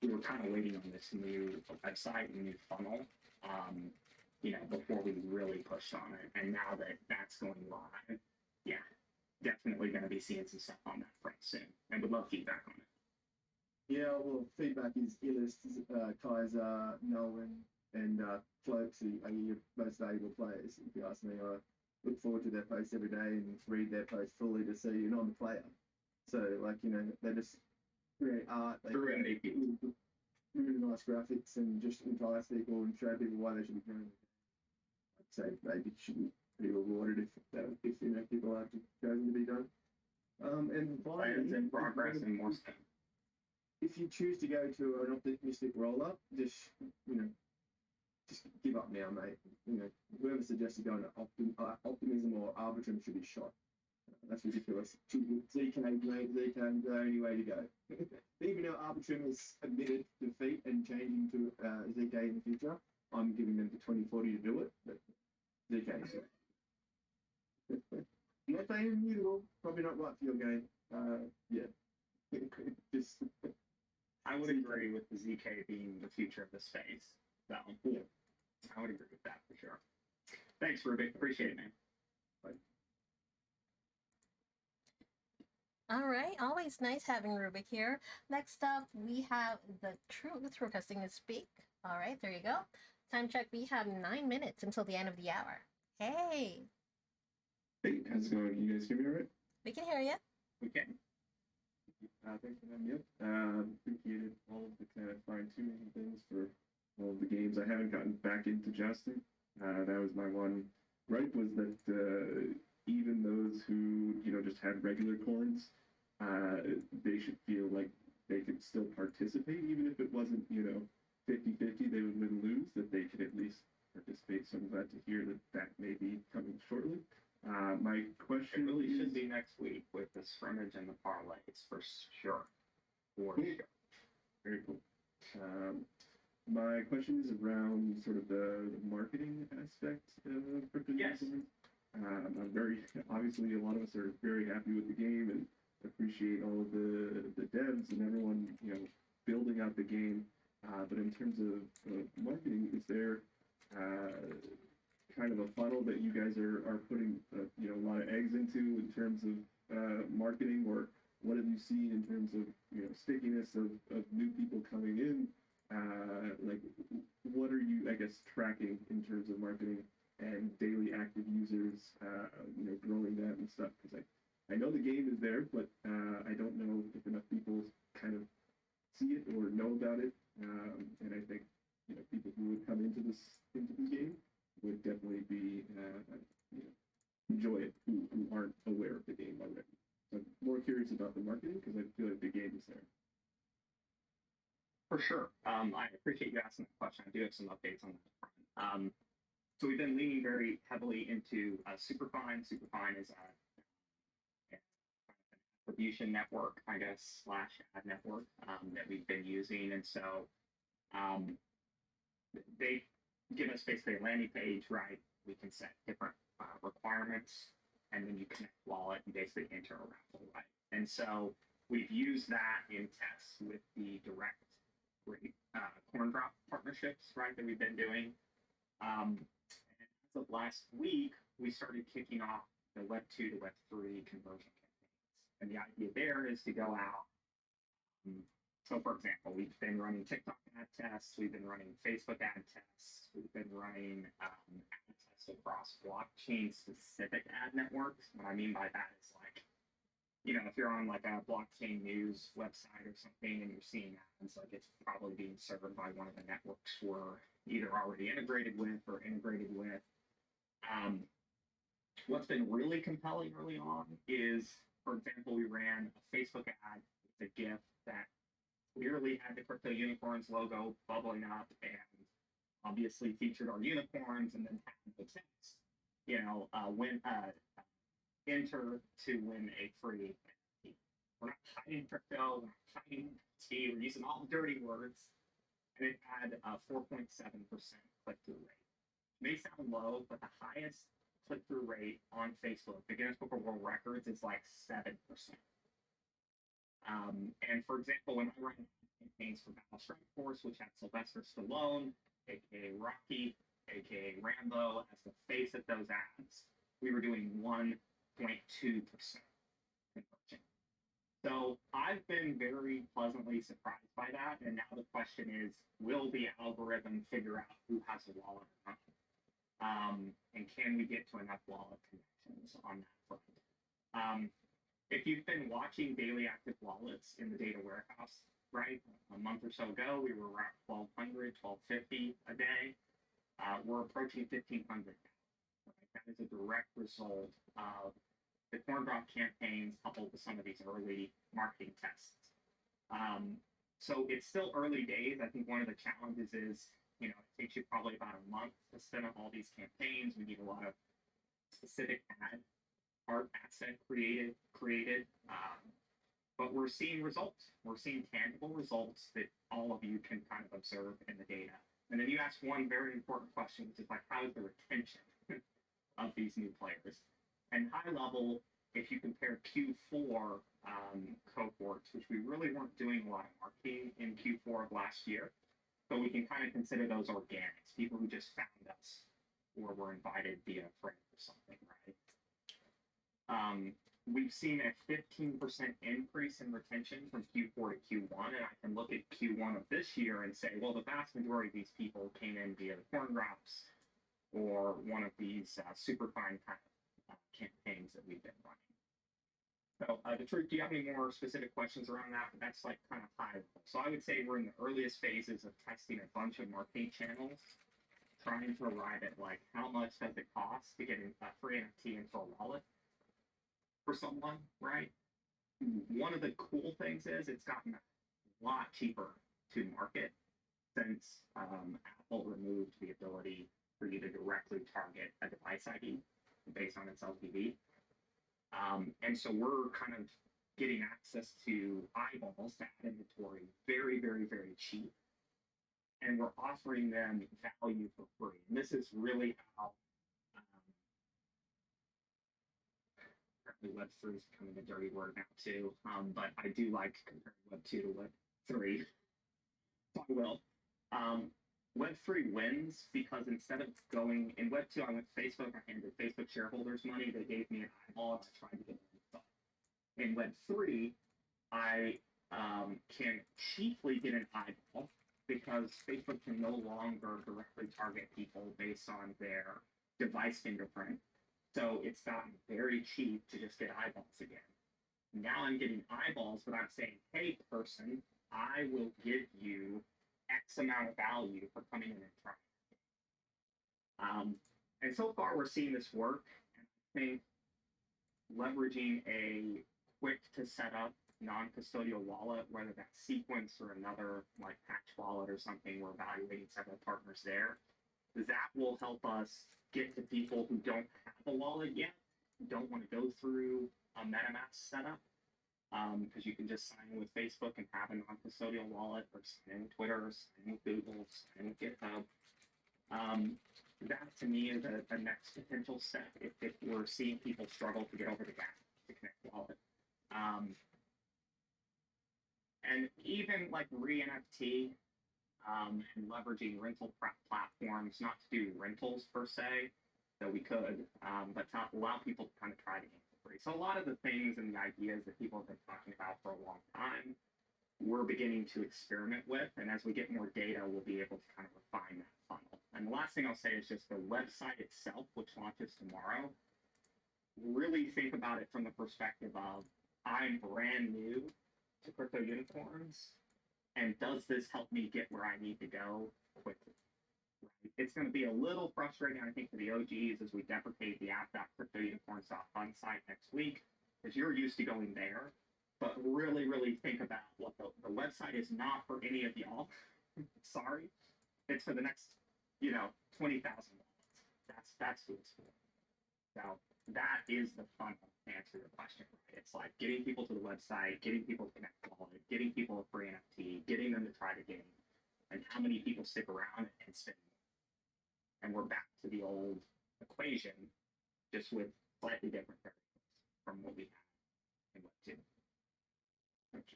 we were kind of waiting on this new website and new funnel, before we really pushed on it. And now that that's going live, yeah, definitely going to be seeing some stuff on that front soon, and would love feedback on it. Yeah, well, feedback is Illist, Kaiser, Nolan, and Floats are your most valuable players. If you ask me, I look forward to their posts every day and read their posts fully to see, I'm the player. So, they just create art. They create really nice graphics and just entice people and show people why they should be playing. I'd say maybe should be rewarded if people are chosen to be done. And finally, in progress and more stuff. If you choose to go to an optimistic roll-up, just give up now, mate. Whoever suggested going to optimism or arbitrum should be shot. That's ridiculous. ZK, mate, ZK is the only way to go. Even though Arbitrum has admitted defeat and changing to ZK in the future, I'm giving them to 2040 to do it. But ZK is not saying immutable, probably not right for your game. Yeah. Just I would agree with the ZK being the future of the space. So yeah. I would agree with that for sure. Thanks, Rubik. Appreciate it, man. All right, always nice having Rubik here. Next up, we have the Truth requesting to speak. All right, there you go. Time check, we have 9 minutes until the end of the hour. Hey, Hey, how's it going? Can you guys hear me all right? we can hear you. We can. Thanks for having me up. Appreciated all of the kind of fine-tuning things for all of the games. I haven't gotten back into jousting. That was my one gripe, was that even those who, just had regular corns, they should feel like they could still participate, even if it wasn't, 50-50, they would win or lose, that they could at least participate. So I'm glad to hear that that may be coming shortly. My It question really is, should be next week with the scrimmage and the parlays for sure. For Cool. sure. Very cool. My question is around sort of the marketing aspect of crypto Yes. unicorns. I'm very, obviously, a lot of us are very happy with the game and appreciate all of the devs and everyone, building out the game. But in terms of marketing, is there kind of a funnel that you guys are putting, a lot of eggs into in terms of marketing, or what have you seen in terms of, stickiness of new people coming in? Like, what are you, I guess, tracking in terms of marketing and daily active users, growing that and stuff? Because I know the game is there, but I don't know if enough people kind of see it or know about it. And I think, people who would come into the game would definitely be, enjoy it, who aren't aware of the game already. So I'm more curious about the marketing because I feel like the game is there. For sure. I appreciate you asking that question. I do have some updates on that front. So we've been leaning very heavily into Superfine. Superfine is a attribution network, I guess, slash ad network that we've been using. And so they give us basically a landing page, right? We can set different requirements, and then you connect wallet and basically enter a raffle, right? And so we've used that in tests with the direct corn drop partnerships, right, that we've been doing. And as of last week, we started kicking off the Web 2 to Web 3 conversion campaigns. And the idea there is to go out. So, for example, we've been running TikTok ad tests, we've been running Facebook ad tests, we've been running ad tests across blockchain specific ad networks. What I mean by that is like, if you're on like a blockchain news website or something and you're seeing ads, like it's probably being served by one of the networks we're either already integrated with or integrated with. What's been really compelling early on is, for example, we ran a Facebook ad with a GIF that clearly had the Crypto Unicorns logo bubbling up and obviously featured our unicorns, and then had the text, enter to win a free NFT. We're not hiding crypto, we're not hiding NFT, we're using all dirty words, and it had a 4.7% click-through rate. It may sound low, but the highest click-through rate on Facebook, the Guinness Book of World Records, is like 7%. And for example, when I ran campaigns for Battle Strike Force, which had Sylvester Stallone, aka Rocky, aka Rambo, as the face of those ads, we were doing 1.2% conversion. So I've been very pleasantly surprised by that. And now the question is, will the algorithm figure out who has a wallet or not? And can we get to enough wallet connections on that front? If you've been watching daily active wallets in the data warehouse, right, a month or so ago, we were around 1,200, 1,250 a day. We're approaching 1,500 now. Right? That is a direct result of the corn drop campaigns coupled with some of these early marketing tests. So it's still early days. I think one of the challenges is, it takes you probably about a month to spin up all these campaigns. We need a lot of specific ad art asset created. But we're seeing results. We're seeing tangible results that all of you can kind of observe in the data. And then you ask one very important question, which is like, how is the retention of these new players? And high level, if you compare Q4 cohorts, which we really weren't doing a lot of marketing in Q4 of last year, but we can kind of consider those organics, people who just found us or were invited via a friend or something, right? We've seen a 15% increase in retention from Q4 to Q1, and I can look at Q1 of this year and say, well, the vast majority of these people came in via the corn drops or one of these superfine kind of campaigns that we've been running. So, Detroit, do you have any more specific questions around that? That's like kind of high level. So I would say we're in the earliest phases of testing a bunch of marketing channels, trying to arrive at like how much does it cost to get a free NFT into a wallet for someone, right? One of the cool things is it's gotten a lot cheaper to market since Apple removed the ability for you to directly target a device ID based on its LTV. And so we're kind of getting access to eyeballs to add inventory very, very, very cheap. And we're offering them value for free. And this is really how Web3 is becoming a dirty word now too. But I do like comparing Web2 to Web3. So I will. Web3 wins because instead of going in Web2, I went to Facebook, I handed Facebook shareholders money, they gave me an eyeball, and I tried to get it. In Web3, I can cheaply get an eyeball because Facebook can no longer directly target people based on their device fingerprint. So it's gotten very cheap to just get eyeballs again. Now I'm getting eyeballs, but I'm saying, hey, person, I will give you X amount of value for coming in and trying. And so far, we're seeing this work. And I think leveraging a quick to set up non-custodial wallet, whether that's Sequence or another like Patch wallet or something, we're evaluating several partners there. That will help us get to people who don't have a wallet yet, don't want to go through a MetaMask setup, because you can just sign in with Facebook and have a non-custodial wallet, or sign in with Twitter, sign in with Google, sign in with GitHub. That to me is a next potential step if we're seeing people struggle to get over the gap to connect wallet. And even like re-NFT, and leveraging rental platforms, not to do rentals per se, though we could, but to allow people to kind of try the game for free. So a lot of the things and the ideas that people have been talking about for a long time, we're beginning to experiment with, and as we get more data, we'll be able to kind of refine that funnel. And the last thing I'll say is just the website itself, which launches tomorrow, really think about it from the perspective of, I'm brand new to crypto unicorns, and does this help me get where I need to go quickly? Right? It's going to be a little frustrating, I think, for the OGs as we deprecate the app.cryptounicorns.fun site next week, because you're used to going there. But really, really think about what the website is not for any of y'all. Sorry. It's for the next, 20,000 wallets. That's who it's for. So that is the funnel to answer your question, right? It's like getting people to the website, getting people to connect wallet, getting people a free NFT, getting them to try the game, and how many people stick around and spend more. And we're back to the old equation, just with slightly different variables from what we had in Web2. Gotcha.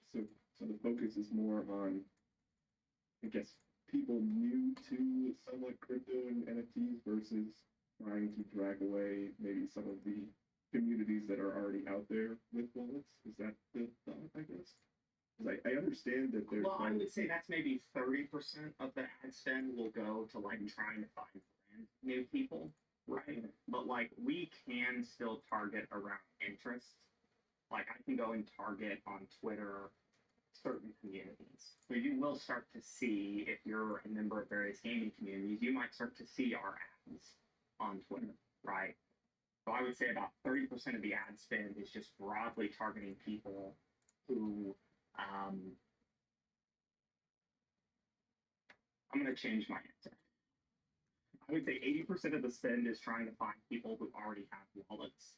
So the focus is more on, I guess, people new to somewhat crypto and NFTs versus trying to drag away maybe some of the communities that are already out there with wallets. Is that the thought, I guess? Because I understand that there's. Well, I would say that's maybe 30% of the ad spend will go to like trying to find brand new people, right? But like we can still target around interests. Like I can go and target on Twitter certain communities. So you will start to see, if you're a member of various gaming communities, you might start to see our ads on Twitter, right? So I would say about 30% of the ad spend is just broadly targeting people who, I'm going to change my answer. I would say 80% of the spend is trying to find people who already have wallets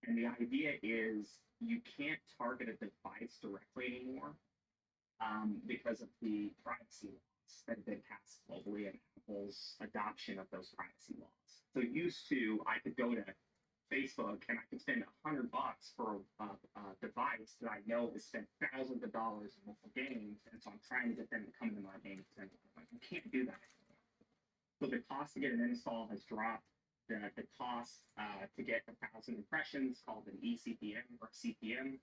And the idea is you can't target a device directly anymore because of the privacy laws that have been passed globally and Apple's adoption of those privacy laws. So used to, I could go to Facebook and I could spend $100 for a device that I know has spent thousands of dollars in multiple games, and so I'm trying to get them to come into my games. And like, you can't do that anymore. So the cost to get an install has dropped. The cost to get 1,000 impressions, called an eCPM or CPM,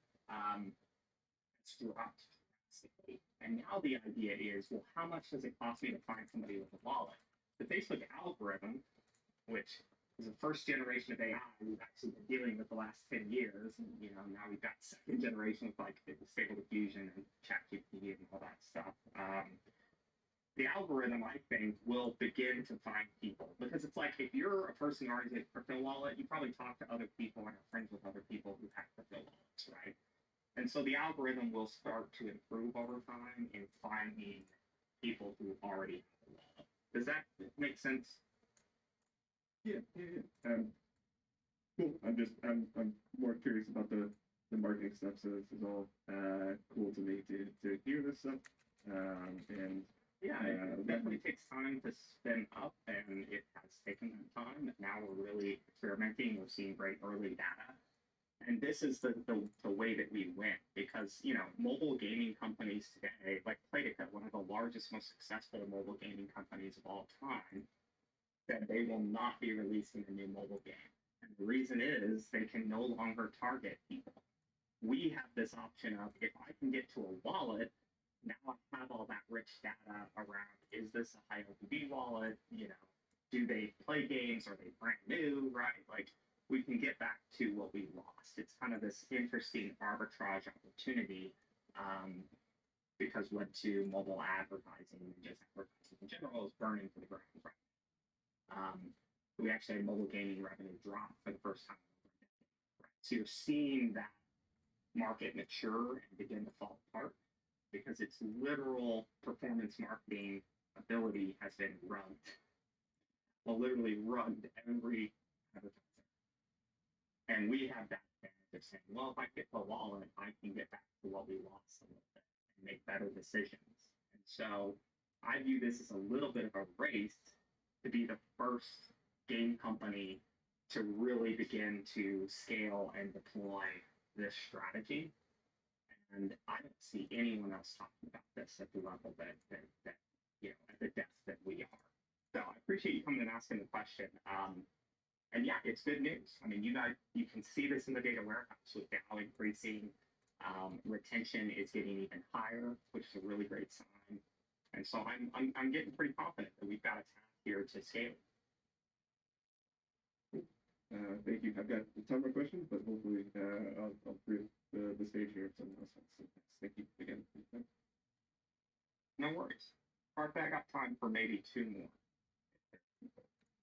it's dropped drastically. And now the idea is, well, how much does it cost me to find somebody with a wallet? The Facebook algorithm, which is the first generation of AI we've actually been dealing with the last 10 years, and now we've got second generation with like Stable Diffusion and ChatGPT and all that stuff. The algorithm, I think, will begin to find people, because it's like, if you're a person who already has a crypto wallet, you probably talk to other people and are friends with other people who have crypto wallets, right? And so the algorithm will start to improve over time in finding people who already have a wallet. Does that make sense? Yeah. Cool. I'm more curious about the marketing stuff. So this is all cool to me to hear this stuff. And yeah, it definitely takes time to spin up, and it has taken that time. Now we're really experimenting. We're seeing great early data. And this is the way that we win, because mobile gaming companies today, like Playtika, one of the largest, most successful mobile gaming companies of all time, that they will not be releasing a new mobile game. And the reason is they can no longer target people. We have this option of, if I can get to a wallet, now I have all that rich data around, is this a high LTV wallet? Do they play games? Are they brand new? Right? Like, we can get back to what we lost. It's kind of this interesting arbitrage opportunity, because Web 2 mobile advertising and just advertising in general is burning to the ground right now. We actually had mobile gaming revenue drop for the first time. Right? So you're seeing that market mature and begin to fall apart, because its literal performance marketing ability has been rugged. Well, literally rugged every advertiser. And we have that advantage of saying, well, if I get the wallet, I can get back to what we lost a little bit and make better decisions. And so I view this as a little bit of a race to be the first game company to really begin to scale and deploy this strategy. And I don't see anyone else talking about this at the level that at the depth that we are. So I appreciate you coming and asking the question. And yeah, it's good news. I mean, you can see this in the data warehouse with DAO increasing. Retention is getting even higher, which is a really great sign. And so I'm getting pretty confident that we've got a path here to scale. Thank you. I've got a ton more questions, but hopefully I'll free the stage here if someone else wants to. Thank you again. No worries. Park, I got time for maybe two more.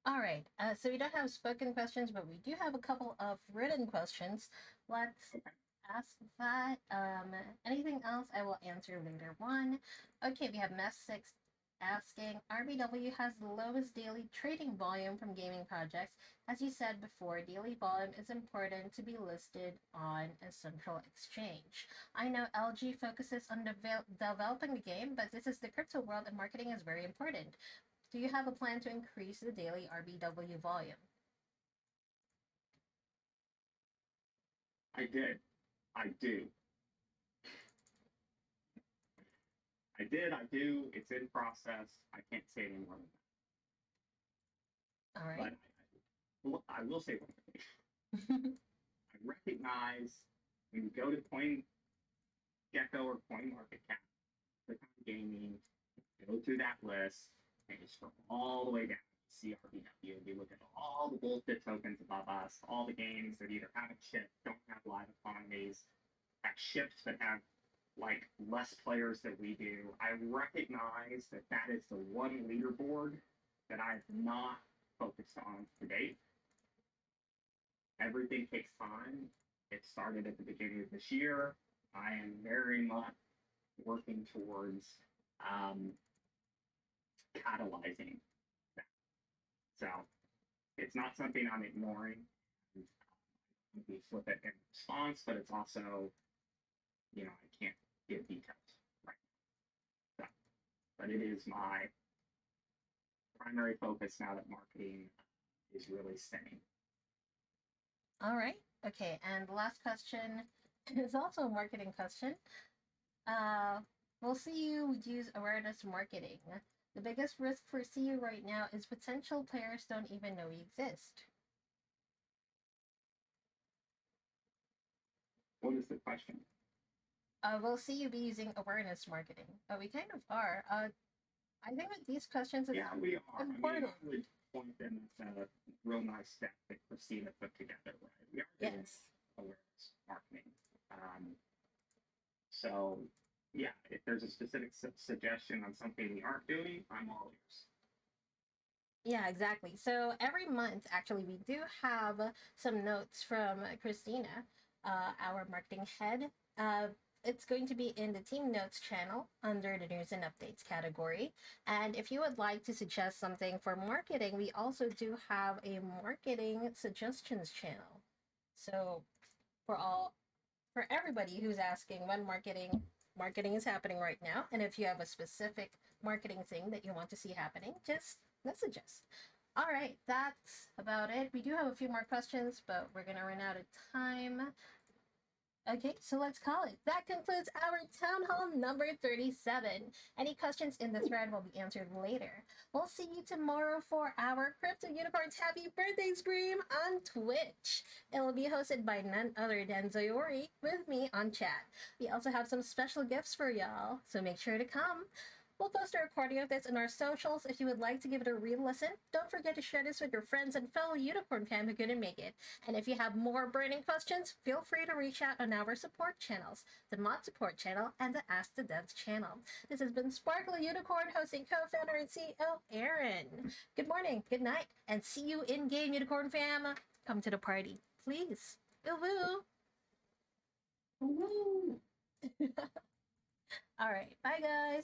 All right. So we don't have spoken questions, but we do have a couple of written questions. Let's ask that. Anything else I will answer later on. Okay, we have Mess6 asking, RBW has the lowest daily trading volume from gaming projects. As you said before, daily volume is important to be listed on a central exchange. I know LG focuses on developing the game, but this is the crypto world and marketing is very important. Do you have a plan to increase the daily RBW volume? I do. I do. It's in process. I can't say any more than that. All right. But I will say one thing. I recognize when you go to CoinGecko or CoinMarketCap, click on gaming, go through that list, and you scroll all the way down to CRBW, and you look at all the bullshit tokens above us, all the games that either haven't shipped, don't have live economies, have shipped but have like less players than we do. I recognize that that is the one leaderboard that I have not focused on to date. Everything takes time. It started at the beginning of this year. I am very much working towards catalyzing that. So it's not something I'm ignoring. be flippant in response, but it's also, I can't give details right now. So, but it is my primary focus now that marketing is really staying. All right. Okay. And the last question is also a marketing question. Uh, we'll see you use awareness marketing. The biggest risk for CU right now is potential players don't even know we exist. What is the question? We'll see you be using awareness marketing. We kind of are. I think with these questions, it's we are. important. I would point them that's a real nice step that Christina put together, right? We are doing Yes. awareness marketing. So, yeah, if there's a specific suggestion on something we aren't doing, I'm all ears. Yeah, exactly. So every month, actually, we do have some notes from Christina, our marketing head. It's going to be in the team notes channel under the news and updates category. And if you would like to suggest something for marketing, we also do have a marketing suggestions channel. So for everybody who's asking when marketing is happening right now, and if you have a specific marketing thing that you want to see happening, just message us. All right, that's about it. We do have a few more questions, but we're gonna run out of time. Okay, so let's call it. That concludes our town hall number 37. Any questions in the thread will be answered later. We'll see you tomorrow for our Crypto Unicorns Happy Birthday stream on Twitch. It will be hosted by none other than Zoyori with me on chat. We also have some special gifts for y'all, so make sure to come. We'll post a recording of this on our socials if you would like to give it a real listen. Don't forget to share this with your friends and fellow unicorn fam who couldn't make it. And if you have more burning questions, feel free to reach out on our support channels, the Mod Support channel and the Ask the Devs channel. This has been Sparkle Unicorn hosting co-founder and CEO Aron. Good morning, good night, and see you in game, Unicorn fam. Come to the party, please. Woo woo. All right, bye guys.